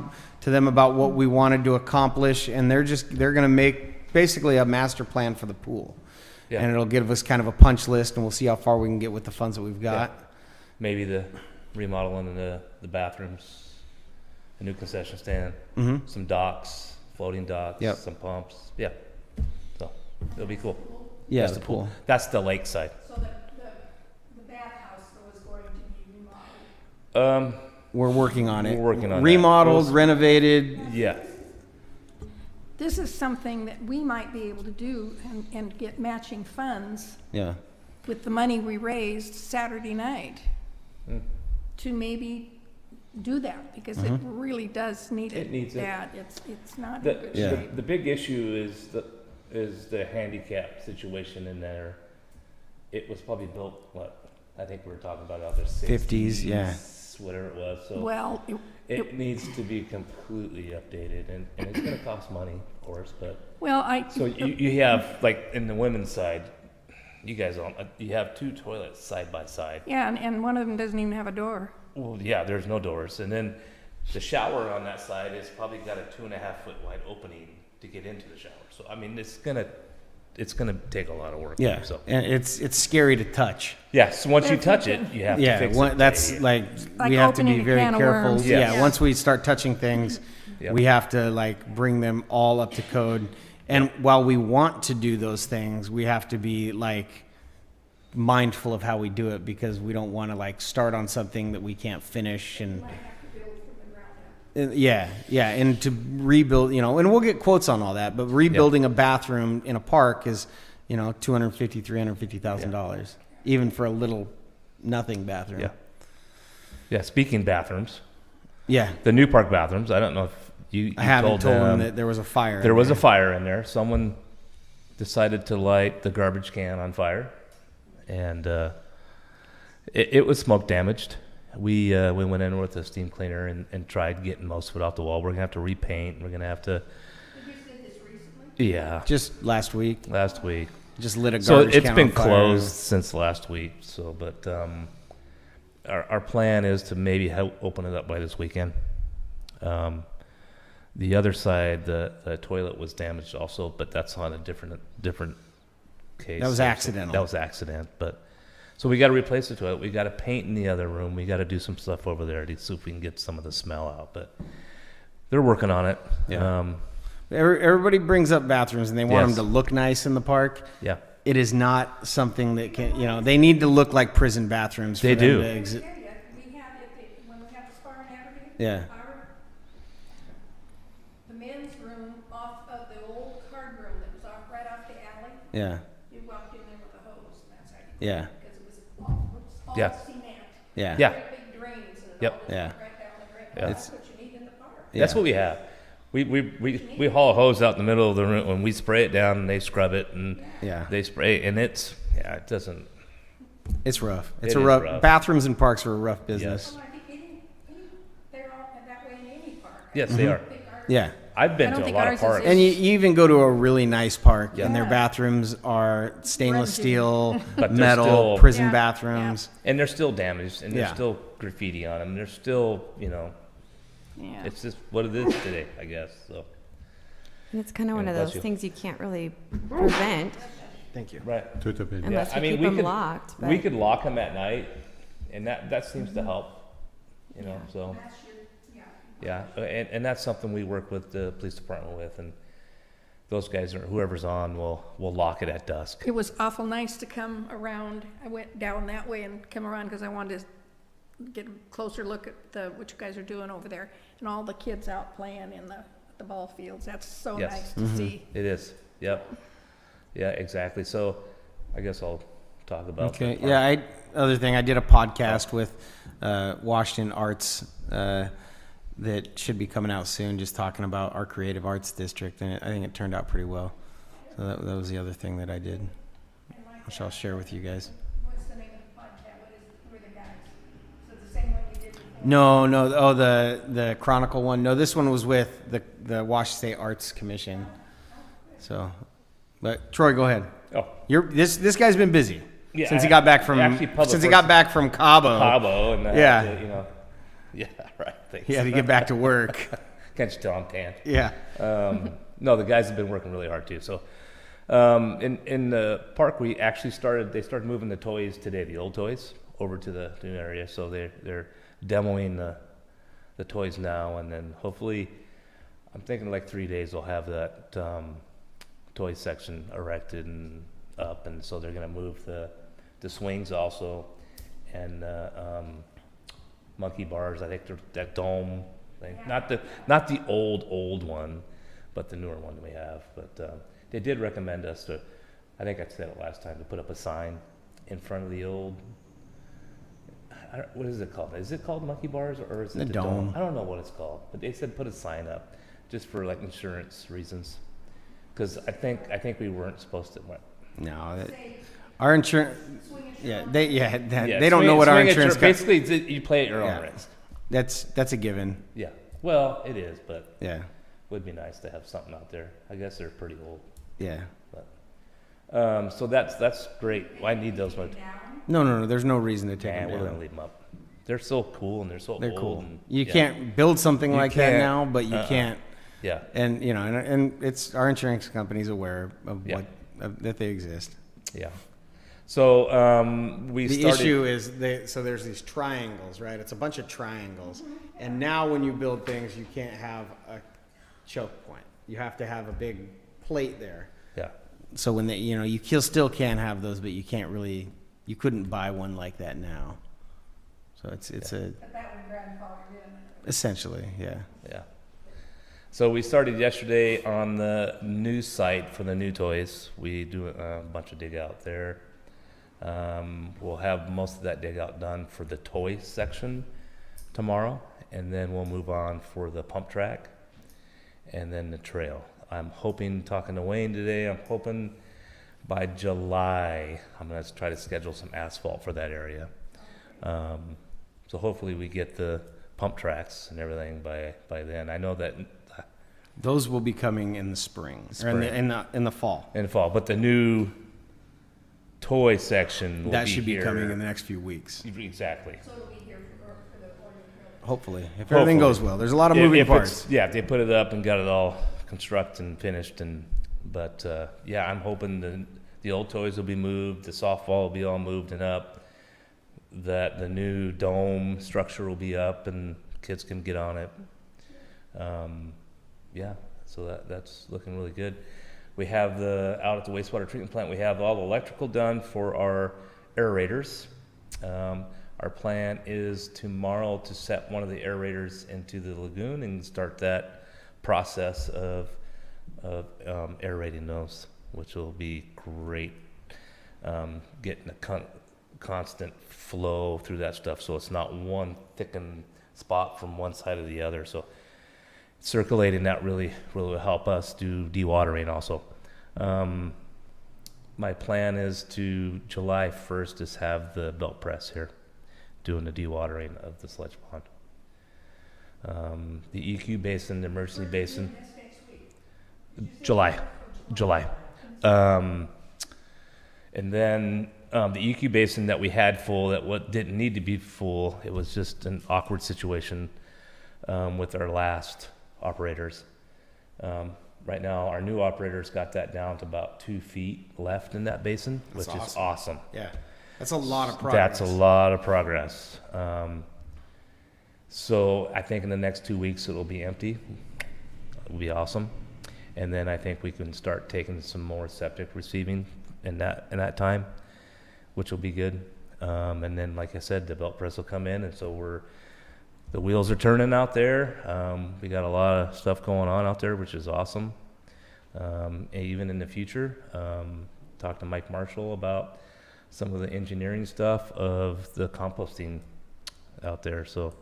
to them about what we wanted to accomplish, and they're going to make basically a master plan for the pool. Yeah. And it'll give us kind of a punch list, and we'll see how far we can get with the funds that we've got. Maybe the remodeling the bathrooms, a new concession stand, some docks, floating docks, Yep. some pumps. Yeah. So it'll be cool. Yeah, That's the the pool. That's the lake side. So the bathhouse was going to be remodeled. We're working on it. We're working on that. Remodeled, Those- renovated. Yeah. This is something that we might be able to do and get matching funds Yeah. with the money we raised Saturday night Mm. to maybe do that, because it really does need it. It needs it. bad. It's not in The, good Yeah. shape. the big issue is the handicap situation in there. It was probably built, I think we were talking about out there 50s, yeah. whatever it was. So Well, it needs to be completely updated, and it's going to cost money, of course. But so you have, like, in the women's side, you guys all, you have 2 toilets side by side. yeah, and one of them doesn't even have a door. Well, yeah, there's no doors, and then the shower on that side is probably got a 2.5 foot wide opening to get into the shower. So I mean, it's gonna it's gonna take a lot of work. Yeah, So and it's scary to touch. yes, once you touch it, you have to Yeah, fix one, it. that's like, Like we have to be opening a very can of careful. worms. Yeah, Yeah. once we start touching things, Yep. we have to like bring them all up to code. And while we want to do those things, we have to be like mindful of how we do it, because we don't want to like start on something that we can't finish. And yeah, and to rebuild, and we'll get quotes on all that, but rebuilding a bathroom in a park is, $250,000, $350,000, even for a little nothing bathroom. Yeah. Yeah. Speaking bathrooms, Yeah. the new park bathrooms. I don't know if you I haven't told them them that there was a fire. there in was there. a fire in there. Someone decided to light the garbage can on fire, and it was smoke damaged. We went in with a steam cleaner and tried getting most of it off the wall. We're gonna have to repaint. We're gonna have to. Did you say this recently? Yeah, Just last week. last week. Just lit a So garbage it's can been on fire. closed since last week. So, but our plan is to maybe open it up by this weekend. The other side, the toilet was damaged also, but that's on a different case. That was So accidental. That was accident, but so we got to replace the toilet. We got to paint in the other room. We got to do some stuff over there to see if we can get some of the smell out. But they're working on it. Yeah. Everybody brings up bathrooms and they want Yes. them to look nice in the park. Yeah. It is not something that can, they need to look like prison bathrooms. For They them do. To exist. We have, when we have the spa in Aberdeen. Yeah. The men's room off of the old card room that was right off the alley, Yeah. you walked in there with a hose, and that's how you. Yeah. Because it was all Yeah. cement. Yeah. Yeah. Great big drains, and it Yep. all just Yeah. went right down the drain. Yeah. That's what you need in the park. That's Yeah. what we have. We haul a hose out in the middle of the room and we spray it down and they scrub it and Yeah. they spray and it doesn't. It's rough. It's It a is rough, rough. bathrooms and parks are a rough business. Well, I think they're all that way in any park. Yes, they are. I think ours- Yeah. I've been I don't to a think lot ours of is parks. And you even go to a really nice park and their Yeah. bathrooms are stainless Grungy. steel, But they're metal, still- prison Yeah. bathrooms. And they're still damaged and there's Yeah. still graffiti on them. There's still, Yeah. it's just what it is today, I guess. So And it's kind of Yeah, one of bless those you. things you can't really prevent Thank you. right. unless I you mean, keep we them could- locked. But We could lock them at night, and that seems to help. So yeah, and that's something we work with the police department with, and those guys or whoever's on will lock it at dusk. It was awful nice to come around. I went down that way and come around because I wanted to get a closer look at what you guys are doing over there and all the kids out playing in the ball fields. That's so Yes. nice to see. It is. Yep. Yeah, exactly. So I guess I'll talk about. the Okay. park. Yeah. Other thing, I did a podcast with Washington Arts that should be coming out soon, just talking about our creative arts district, and I think it turned out pretty well. So that was the other thing that I did, which I'll share with you guys. What's the name of the podcast? Who are the guys? So the same one you did before? No. Oh, the Chronicle one. No, this one was with the Washington State Arts Commission. So, but Troy, go ahead. Oh, This guy's been busy Yeah, since he got back from actually, public since he works- got back from Cabo. Cabo and Yeah. Yeah, right. Thanks. He had to get back to work. Can't you tell I'm tan? Yeah. No, the guys have been working really hard too. So, in the park, they started moving the toys today, the old toys, over to the new area. So they're demoing the toys now, and then hopefully, I'm thinking like 3 days they'll have that toy section erected and up, and so they're gonna move the swings also, and monkey bars. I think that dome thing, not the old one, but the newer one we have. But they did recommend us to, I think I said it last time, to put up a sign in front of the old. What is it called? Is it called monkey bars or is it The the dome. I don't know what it's called, but they said put a sign up just for like insurance reasons, because I think we weren't supposed to. No, our insurance. Yeah, they Yeah, they don't know what our insurance. Basically, you play at your own Yeah. risk. That's a given. Yeah. Well, it is, but Yeah, would be nice to have something out there. I guess they're pretty old, yeah. but so that's great. I need those ones. No. There's no reason to take Yeah, them we're down. gonna leave them up. They're so cool and they're so They're old. cool. And, You yeah. can't build something You like that can't. now, but you can't. Yeah. And and it's our insurance company's aware of Yeah. that they exist. Yeah. So we The started. issue is so there's these triangles, right? It's a bunch of triangles, and now when you build things, you can't have a choke point. You have to have a big plate there. Yeah. So when they, you still can have those, but you can't really, you couldn't buy one like that now. So it's a But that would grandfather in. essentially, yeah. Yeah. So we started yesterday on the new site for the new toys. We do a bunch of dig out there. We'll have most of that dig out done for the toy section tomorrow, and then we'll move on for the pump track and then the trail. I'm hoping, talking to Wayne today, I'm hoping by July, I'm going to try to schedule some asphalt for that area. So hopefully we get the pump tracks and everything by then. I know that Those will be coming in the spring, or in the fall. in the fall, but the new toy section will That be should be here. coming in the next few weeks, Exactly. So it'll be here for the Oregon Trail. hopefully, if everything Hopefully. goes well. There's a lot of moving If it's- parts. Yeah, they put it up and got it all constructed and finished, but yeah, I'm hoping the old toys will be moved, the softball will be all moved and up, that the new dome structure will be up and kids can get on it. Yeah, so that's looking really good. We have out at the wastewater treatment plant, we have all the electrical done for our aerators. Our plan is tomorrow to set one of the aerators into the lagoon and start that process of aerating those, which will be great. Getting a constant flow through that stuff, so it's not one thickened spot from one side or the other. So circulating that really will help us do dewatering also. My plan is to July 1st is have the belt press here doing the dewatering of the sludge pond. The EQ basin, the emergency basin, July. And then the EQ basin that we had full, that didn't need to be full, it was just an awkward situation with our last operators. Right now, our new operators got that down to about 2 feet left in that basin, That's which is awesome. awesome. Yeah, that's a lot of progress. That's a lot of progress. So I think in the next 2 weeks it'll be empty. It'll be awesome. And then I think we can start taking some more septic receiving in that time, which will be good. And then, like I said, the belt press will come in, and so the wheels are turning out there. We got a lot of stuff going on out there, which is awesome. Even in the future, talked to Mike Marshall about some of the engineering stuff of the composting out there. So,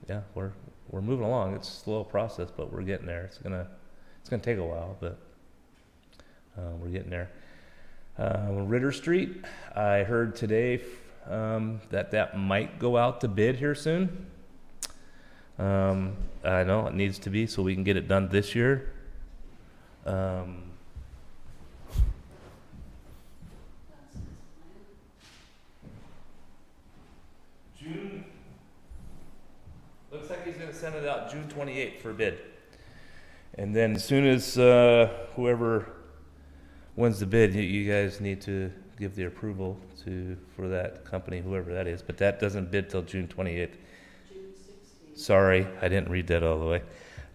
yeah, we're moving along. It's a slow process, but we're getting there. It's gonna take a while, but we're getting there. Ritter Street, I heard today that might go out to bid here soon. I know it needs to be, so we can get it done this year. June. Looks like he's going to send it out June 28th for bid. And then as soon as whoever wins the bid, you guys need to give the approval for that company, whoever that is. But that doesn't bid till June 28th. June 16th. Sorry, I didn't read that all the way.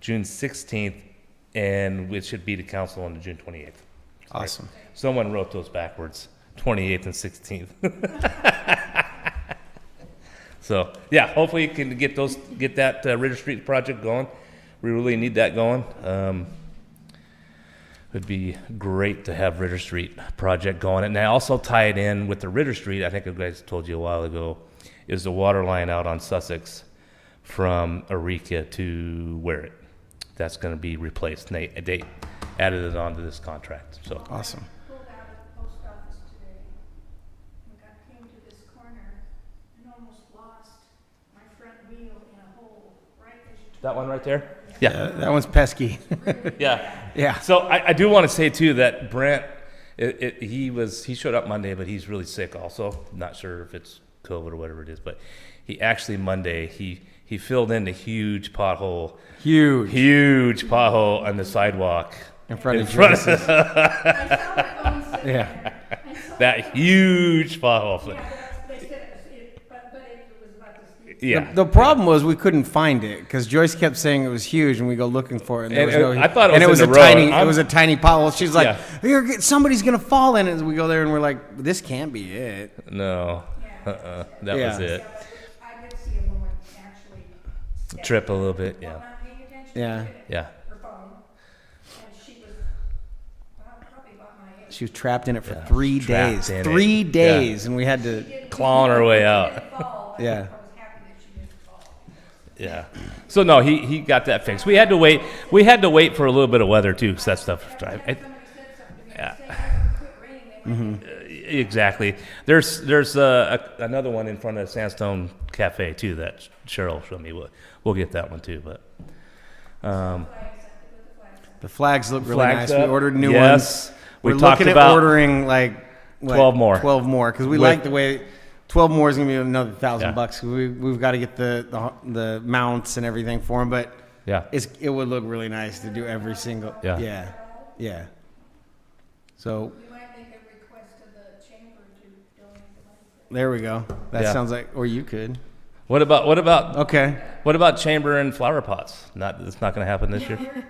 June 16th, and it should be to council on the June 28th. Awesome. Someone wrote those backwards, 28th and 16th. So, yeah, hopefully you can get that Ritter Street project going. We really need that going. It'd be great to have Ritter Street project going. And I also tie it in with the Ritter Street, I think I guys told you a while ago, is the water line out on Sussex from Eureka to Warwick. That's going to be replaced. And they added it onto this contract. So Awesome. Pulled out of the post office today. Came to this corner and almost lost my front wheel in a hole right as you. that one right there? That one's pesky. Yeah. Yeah. So I do want to say too that Brent, he showed up Monday, but he's really sick also. Not sure if it's COVID or whatever it is, but he actually Monday he filled in a huge pothole Huge. huge pothole on the sidewalk In front of front Joyce's. I saw the phone sitting Yeah. there. I saw that huge pothole. Yeah, they said but it was about this. Yeah. The problem was we couldn't find it because Joyce kept saying it was huge, and we go looking for it, and there was And, no. I thought it and it was was in a the road. tiny. It I'm- was a tiny pothole. She's like, Yeah. somebody's gonna fall in it. And we go there, and we're like, this can't be it. No. That Yeah. was it. Yeah, but I did see a woman actually step Trip a little bit. while Yeah. not paying attention Yeah. to Yeah. her phone, and she was probably about my age. She was trapped in it for Yeah. 3 Trapped days. in it. 3 Yeah. days, and we had to. Clawing her way out. She didn't fall, but Yeah. I was happy that she didn't fall. Yeah. So no, he got that fixed. We had to wait. We had to wait for a little bit of weather too, because that stuff. Somebody said something to me, Yeah. they said, "Hey, quit raining," they went, Exactly. There's another one in front of Sandstone Cafe too that Cheryl showed me. We'll get that one too. But The flags look really Flags nice. We up. ordered new Yes. ones. We We're talked looking about at ordering like 12 more. 12 more because we With- like the way 12 more is gonna be another $1,000. Yeah. We've got to get the mounts and everything for them, but yeah. it would look really nice to do every single. Yeah. Yeah. So we might make a request to the chamber to donate the money. there we go. That Yeah. sounds like, or you could. What about Okay. what about chamber and flower pots? It's not going to happen this year. We're trying,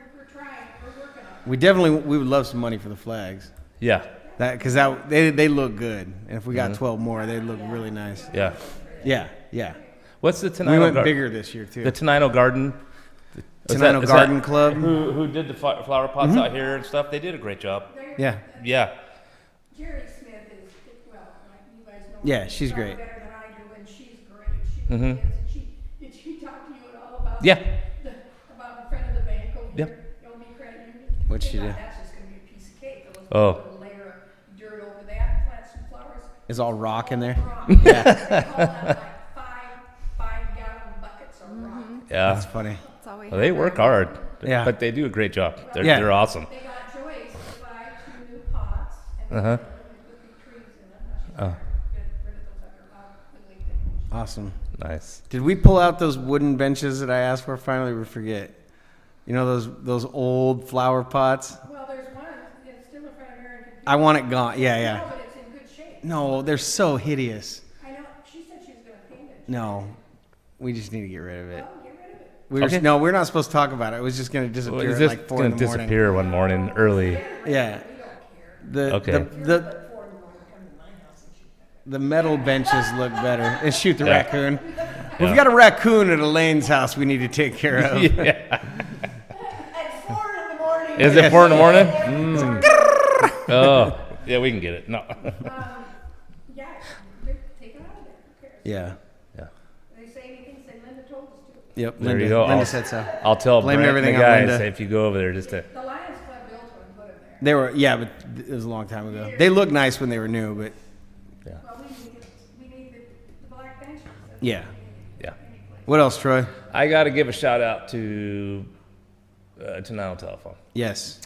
we're working on it. We would love some money for the flags. Yeah. Because they look good, and if we got 12 more, they'd look really nice. Yeah. Yeah. What's the We Tenino went Gar- bigger this year too. The Tenino Garden. Is Tenino that Garden Club. Who did the flower pots out here and stuff? They did a great job. Yeah. Yeah. Jerry Smith is, well, like you guys know. Yeah, her she's better great. than I do, and she's great. She Mhm. really is. And did she talk to you at all about? Yeah. About in front of the bank over Yep. here? OB Credit Union? What'd she They do? thought that's just gonna be a piece of cake. They'll just Oh. put a little layer of dirt over that, plant some flowers. Is all rock in there? Rock. They call that like 5 gallon buckets of rock. Yeah. That's funny. That's all we Well, they have work around. hard. Yeah. But they do a great job. Yeah. They're awesome. They got Joyce to buy 2 new pots and Uh-huh. they put the trees in them. Now she's get rid of those other ugly things. Awesome. Nice. Did we pull out those wooden benches that I asked for? Finally, we forget. You know those old flower pots? Well, there's one, it's still in front of Aaron. I want it gone. Yeah, No, yeah. but it's in good shape. No, they're so hideous. I know, she said she was gonna paint it. No, we just need to get rid of it. Well, get rid of it. We were, No, we're not supposed to talk about it. It was just going to Well, disappear it's at just like 4 going in to the morning. disappear one morning early. Yeah. Okay. The metal benches look better. And shoot the Yeah. raccoon. Yeah. We've got a raccoon at Elaine's house we need to take care of. Yeah. At 4 in the morning. Is it 4 in the morning? Oh, yeah, we can get it. No. Yeah, take it out of there, who cares? Yeah. Yeah. If they say anything, say Linda told us to. Yep. There Linda, you go. Linda I'll- said so. I'll tell Blame Brent everything and the on guys Linda. if you go over there just to. The Lions Club built one, put it there. They were, yeah, but it was a long time ago. They looked nice when they were new, but Well, we need the black benches. That's yeah. what we need. Yeah. What else, Troy? I got to give a shout out to Tenino Telephone. Yes.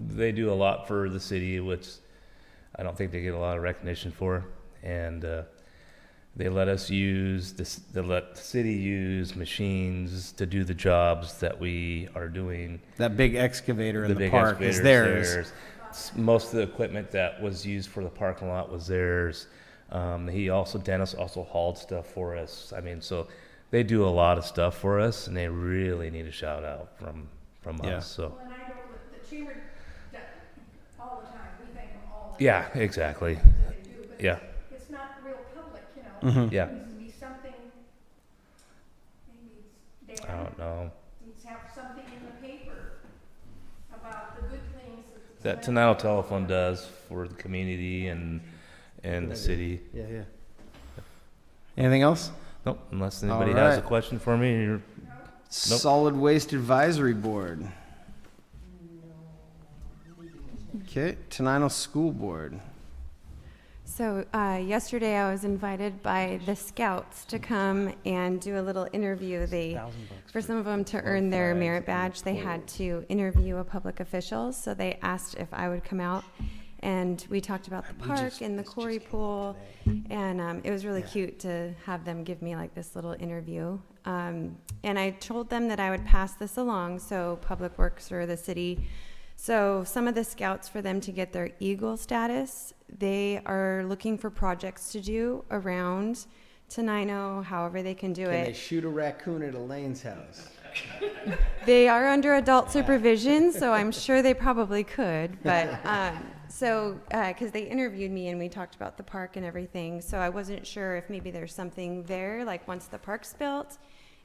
They do a lot for the city, which I don't think they get a lot of recognition for, and they let us use this. They let the city use machines to do the jobs that we are doing. That big excavator in the big park is excavator's theirs. Most of the equipment that was used for the parking lot was theirs. Dennis also hauled stuff for us. I mean, so they do a lot of stuff for us, and they really need a shout out from Yeah. us. So Well, and I know that the chamber does all the time, we thank them all the yeah, time. exactly. That they do, but Yeah, it's not real public, you know. Mhm. yeah. It needs to be something, maybe it's I Dan, don't know. needs to have something in the paper about the good things That Tenino Telephone does for the community and the city. Yeah, yeah. Anything else? Nope, unless anybody has a right. question for me. Nope. Solid Waste Advisory Board. Okay, Tenino School Board. So yesterday I was invited by the Scouts to come and do a little interview. For some of them to earn their merit badge, they had to interview a public official. So they asked if I would come out, and we talked about the park and the quarry pool, and it was really cute to have them give me like this little interview. And I told them that I would pass this along so Public Works or the city So some of the scouts, for them to get their Eagle status, they are looking for projects to do around Tenino, however they can do Can they it. shoot a raccoon at Elaine's house? They are under adult supervision, so I'm sure they probably could. But because they interviewed me and we talked about the park and everything, so I wasn't sure if maybe there's something there, like once the park's built,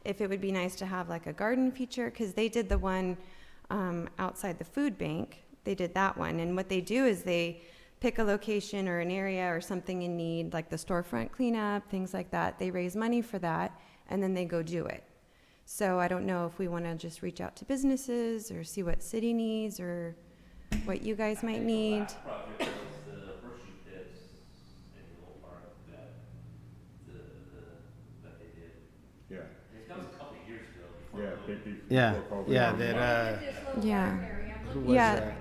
if it would be nice to have like a garden feature, because they did the one outside the food bank. They did that one, and what they do is they pick a location or an area or something in need, like the storefront cleanup, things like that. They raise money for that, and then they go do it. So I don't know if we want to just reach out to businesses or see what city needs or what you guys might need. Last project was the horseshoe pits in the old park that they did. Yeah, That was a couple of years ago. Before yeah, COVID. Yeah, before COVID. yeah, that, Yeah. who was Yeah. that?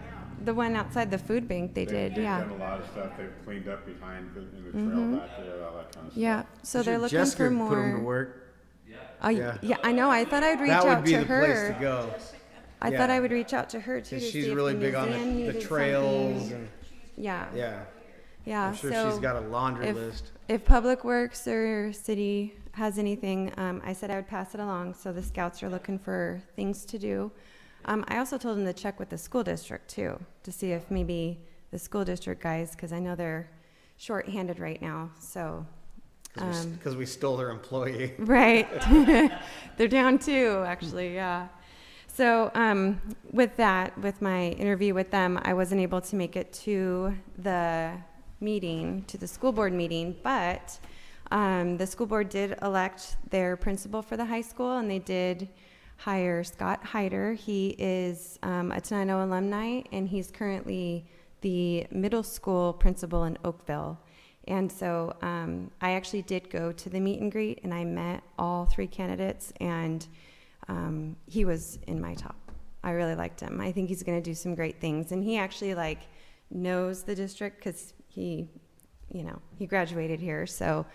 The one outside the food bank, they did, They've yeah. done a lot of stuff. They've cleaned up behind in the trail back there, all that kind of stuff. Yeah, so they're looking Jessica for could put 'em to more. work. Yeah, I know, I thought I'd reach That would out be to the place to her. go. I Yeah. thought I would reach out to her too to Because see she's if really the big on museum the needed trails something. and, Yeah, yeah. yeah, I'm sure so she's got a laundry if- list. if Public Works or city has anything, I said I would pass it along, so the scouts are looking for things to do. I also told them to check with the school district too, to see if maybe the school district guys, because I know they're short-handed right now, so. Because we stole her employee. Right. They're down too, actually, yeah. So with that, with my interview with them, I wasn't able to make it to the meeting, to the school board meeting, but the school board did elect their principal for the high school, and they did hire Scott Hyder. He is a Tenino alumni, and he's currently the middle school principal in Oakville. And so I actually did go to the meet and greet, and I met all 3 candidates, and he was in my top. I really liked him. I think he's going to do some great things, and he actually knows the district because he graduated here. So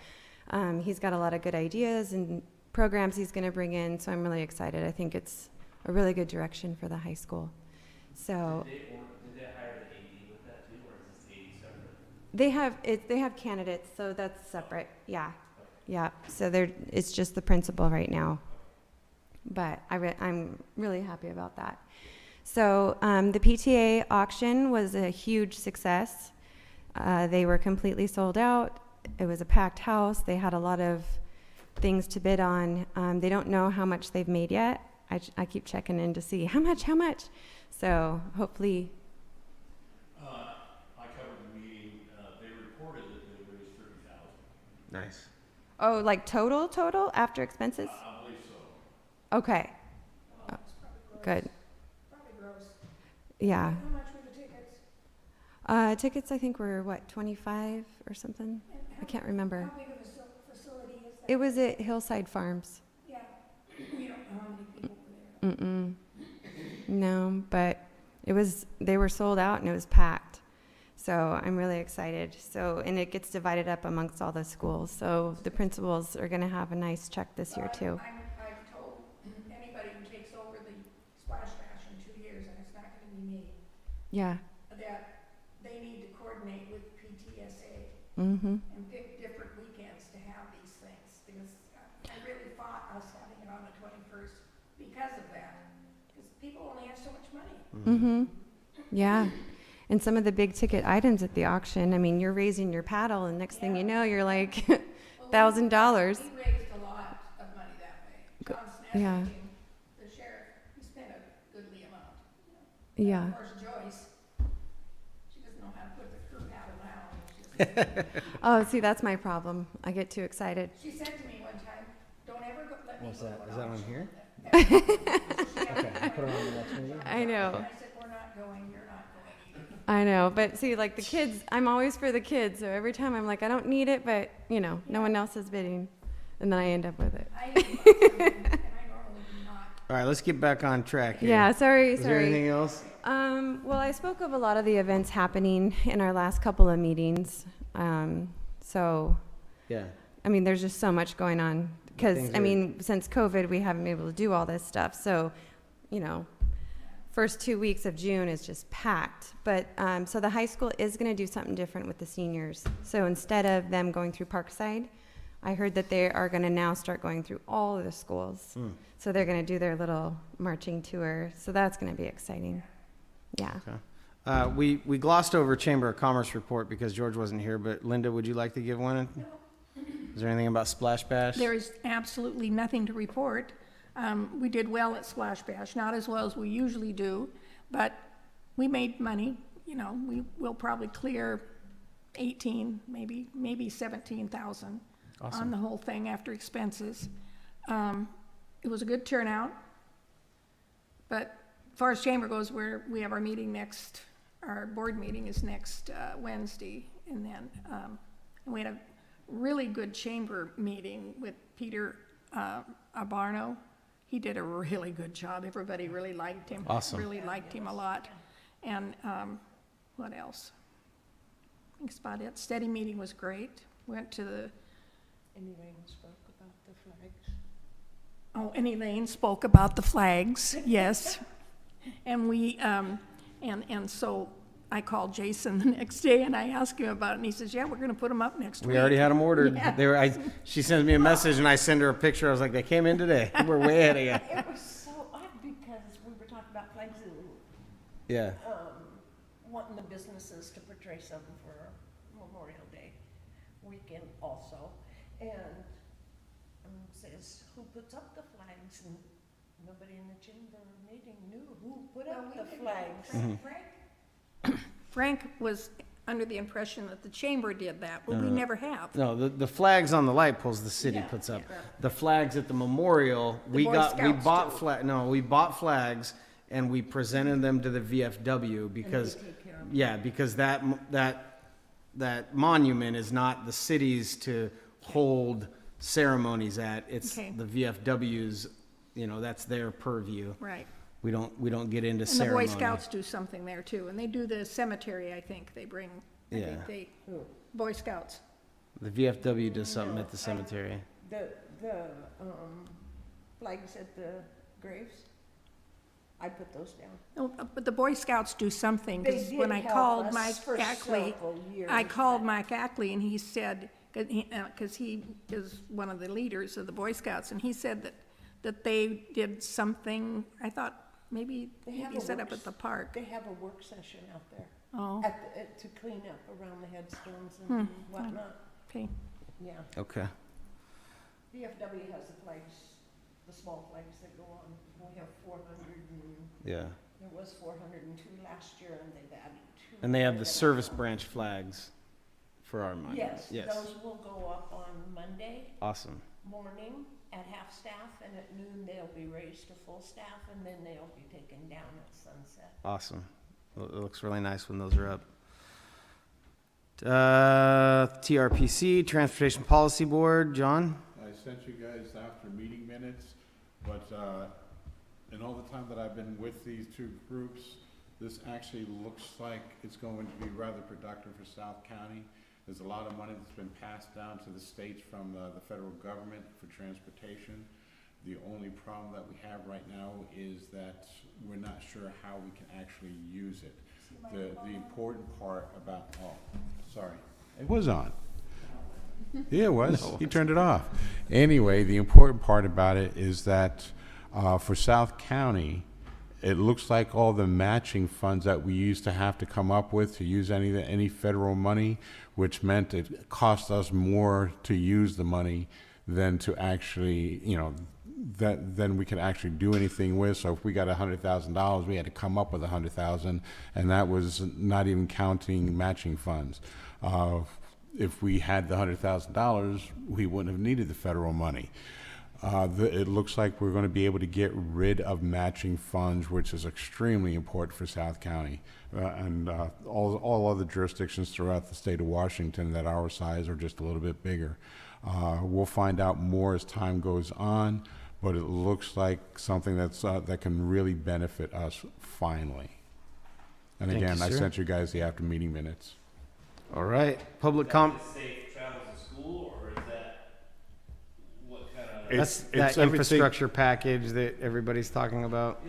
he's got a lot of good ideas and programs he's going to bring in. So I'm really excited. I think it's a really good direction for the high school. So. Did they hire the AD with that too, or is this AD separate? They have candidates, so that's separate. Yeah, yeah. So it's just the principal right now. But I'm really happy about that. So the PTA auction was a huge success. They were completely sold out. It was a packed house. They had a lot of things to bid on. They don't know how much they've made yet. I keep checking in to see how much. So hopefully. I covered the meeting, they reported that they raised 30,000. Nice. Oh, like total after expenses? I believe so. Okay. Oh, good. Probably gross. Yeah. How much were the tickets? Tickets, I think, were 25 or something? I can't remember. How big of a facility is that? It was at Hillside Farms. Yeah, you don't know how many people were there. Mm-mm. No, but they were sold out and it was packed. So I'm really excited. So, and it gets divided up amongst all the schools. So the principals are going to have a nice check this year too. I've told anybody who takes over the splash bash in 2 years, and it's not gonna be me, Yeah. that they need to coordinate with PTSA Mm-hmm. and pick different weekends to have these things, because I really fought us having it on the 21st because of that, because people only have so much money. Mm-hmm. Yeah. And some of the big ticket items at the auction, I mean, you're raising your paddle and next thing you know, you're like $1,000. We raised a lot of money that way. John yeah. Snedden, the sheriff, he spent a goodly amount. Yeah. Of course, Joyce, she doesn't know how to put the crew paddle down. Oh, see, that's my problem. I get too excited. She said to me one time, don't ever let me What's go that? to Is an that on auction." here? Okay, Put it on the next meeting. I know. I said, we're not going, you're not going either. I know. But see, like the kids, I'm always for the kids. So every time I'm like, I don't need it, but no one else is bidding. And then I end up with it. I need something, and I normally do not. All right, let's get back on track here. Yeah, sorry. Is there anything else? Well, I spoke of a lot of the events happening in our last couple of meetings. So, Yeah. I mean, there's just so much going on. Because, Things I are- mean, since COVID, we haven't been able to do all this stuff. So, first 2 weeks of June is just packed. But, so the high school is going to do something different with the seniors. So instead of them going through Parkside, I heard that they are going to now start going through all of the schools. So they're going to do their little marching tour. So that's going to be exciting. Yeah. Okay. We glossed over Chamber of Commerce report because George wasn't here, but Linda, would you like to give one? Is there anything about Splash Bash? There is absolutely nothing to report. We did well at Splash Bash, not as well as we usually do, but we made money. You know, we will probably clear 18, maybe 17,000 on the whole thing after expenses. It was a good turnout, but as far as Chamber goes, we have our meeting our board meeting is next Wednesday, and then we had a really good Chamber meeting with Peter Abarno. He did a really good job. Everybody really liked him. Awesome. Really liked him a lot. And what else? I think that's about it. Steady meeting was great. Went to the, And Elaine spoke about the flags. and Elaine spoke about the flags, yes. And we, and so I called Jason the next day and I asked him about it, and he says, yeah, we're gonna put them up next week. We already had them ordered. Yeah. She sends me a message and I send her a picture. I was like, they came in today. We're way ahead of you. It was so odd because we were talking about flags and, Yeah. wanting the businesses to portray something for Memorial Day weekend also. And says, who puts up the flags? And nobody in the chamber meeting knew who put up the flags. Frank was under the impression that the chamber did that, but we never have. No, the flags on the light poles the city Yeah, puts up. yeah. The flags at the memorial, we Boy got, we Scouts bought do. we bought flags and we presented them to the VFW because, take care of yeah, because that monument is not the city's to hold ceremonies at. It's Okay. the VFW's, that's their purview. Right. We don't get into And the ceremony. Boy Scouts do something there too, and they do the cemetery, I think. They bring, Yeah. Boy Scouts. The VFW does something at the cemetery. The flags at the graves, I put those down. No, but the Boy Scouts do something, They because did when I help called us Mike for Ackley, several years, I called but- Mike Ackley and he said, because he is one of the leaders of the Boy Scouts, and he said that they did something, I thought maybe have he a set up works- at the park. They have a work session out there Oh, to clean up around the headstones and whatnot. okay. Yeah. Okay. VFW has the flags, the small flags that go on. We have 400 and Yeah. there was 402 last year and they've added 2. And they have the service branch flags for our monument. Yes, those will go up on Monday Awesome. morning at half staff, and at noon they'll be raised to full staff, and then they'll be taken down at sunset. Awesome. It looks really nice when those are up. TRPC, Transportation Policy Board, John? I sent you guys after meeting minutes, but in all the time that I've been with these two groups, this actually looks like it's going to be rather productive for South County. There's a lot of money that's been passed down to the states from the federal government for transportation. The only problem that we have right now is that we're not sure how we can actually use it. The important part about, sorry. It was on. Yeah, it was. He turned it off. Anyway, the important part about it is that for South County, it looks like all the matching funds that we used to have to come up with to use any federal money, which meant it cost us more to use the money than to actually, then we can actually do anything with. So if we got $100,000, we had to come up with $100,000, and that was not even counting matching funds. If we had the $100,000, we wouldn't have needed the federal money. It looks like we're going to be able to get rid of matching funds, which is extremely important for South County. And all other jurisdictions throughout the state of Washington that our size are just a little bit bigger. We'll find out more as time goes on, but it looks like something that can really benefit us finally. And Thank again, you, I sir. sent you guys the after meeting minutes. All right. Public com. Safe travels to school, or is that what kind of? That's that infrastructure package that everybody's talking about.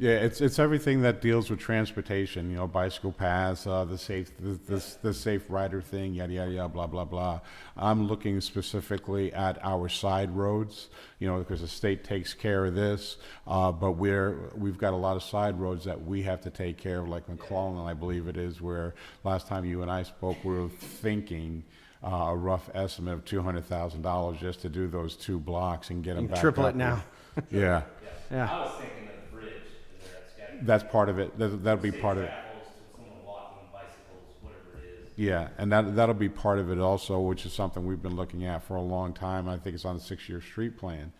Yeah, it's everything that deals with transportation, you know, bicycle paths, the safe rider thing, yada, yada, yada, blah, blah, blah. I'm looking specifically at our side roads, you know, because the state takes care of this, but we've got a lot of side roads that we have to take care of, like McClellan, I believe it is, where last time you and I spoke, we were thinking a rough estimate of $200,000 just to do those 2 blocks and get them You back triple up. it now. Yeah, Yeah. I was thinking of the bridge, is there, that's got. that's part of it. That'll be part of it. Travelers to someone walking, bicycles, whatever it is. Yeah, and that'll be part of it also, which is something we've been looking at for a long time. I think it's on the 6-year street plan.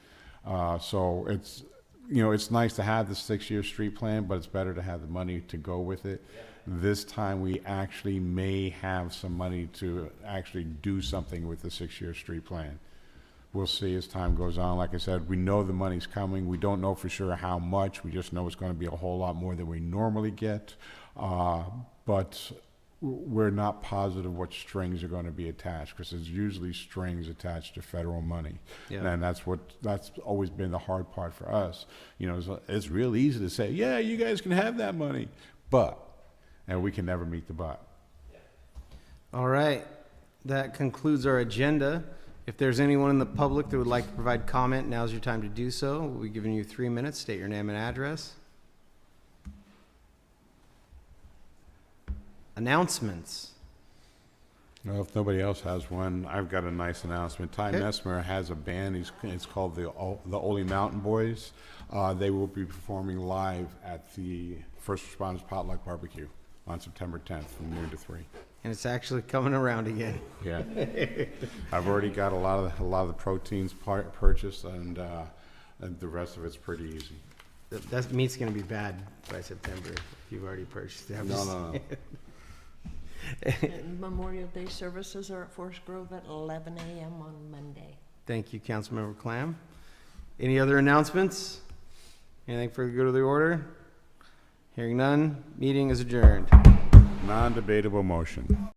So it's, you know, it's nice to have the 6-year street plan, but it's better to have the money to go with it. Yeah. This time we actually may have some money to actually do something with the 6-year street plan. We'll see as time goes on. Like I said, we know the money's coming. We don't know for sure how much. We just know it's going to be a whole lot more than we normally get. But we're not positive what strings are going to be attached, because there's usually strings attached to federal money. Yeah. And that's always been the hard part for us. You know, it's real easy to say, yeah, you guys can have that money, and we can never meet the but. All right, that concludes our agenda. If there's anyone in the public that would like to provide comment, now's your time to do so. We'll be giving you 3 minutes. State your name and address. Announcements. Well, if nobody else has one, I've got a nice announcement. Ty Okay. Messmer has a band. It's called the Ole Mountain Boys. They will be performing live at the First Responders Potluck Barbecue on September 10th from noon to 3. And it's actually coming around again. Yeah, I've already got a lot of the proteins purchased, and the rest of it's pretty easy. That meat's going to be bad by September if you've already purchased it. No. And Memorial Day services are at Forest Grove at 11 a.m. on Monday. Thank you, Councilmember Clam. Any other announcements? Anything for the good of the order? Hearing none, meeting is adjourned. Non-debatable motion.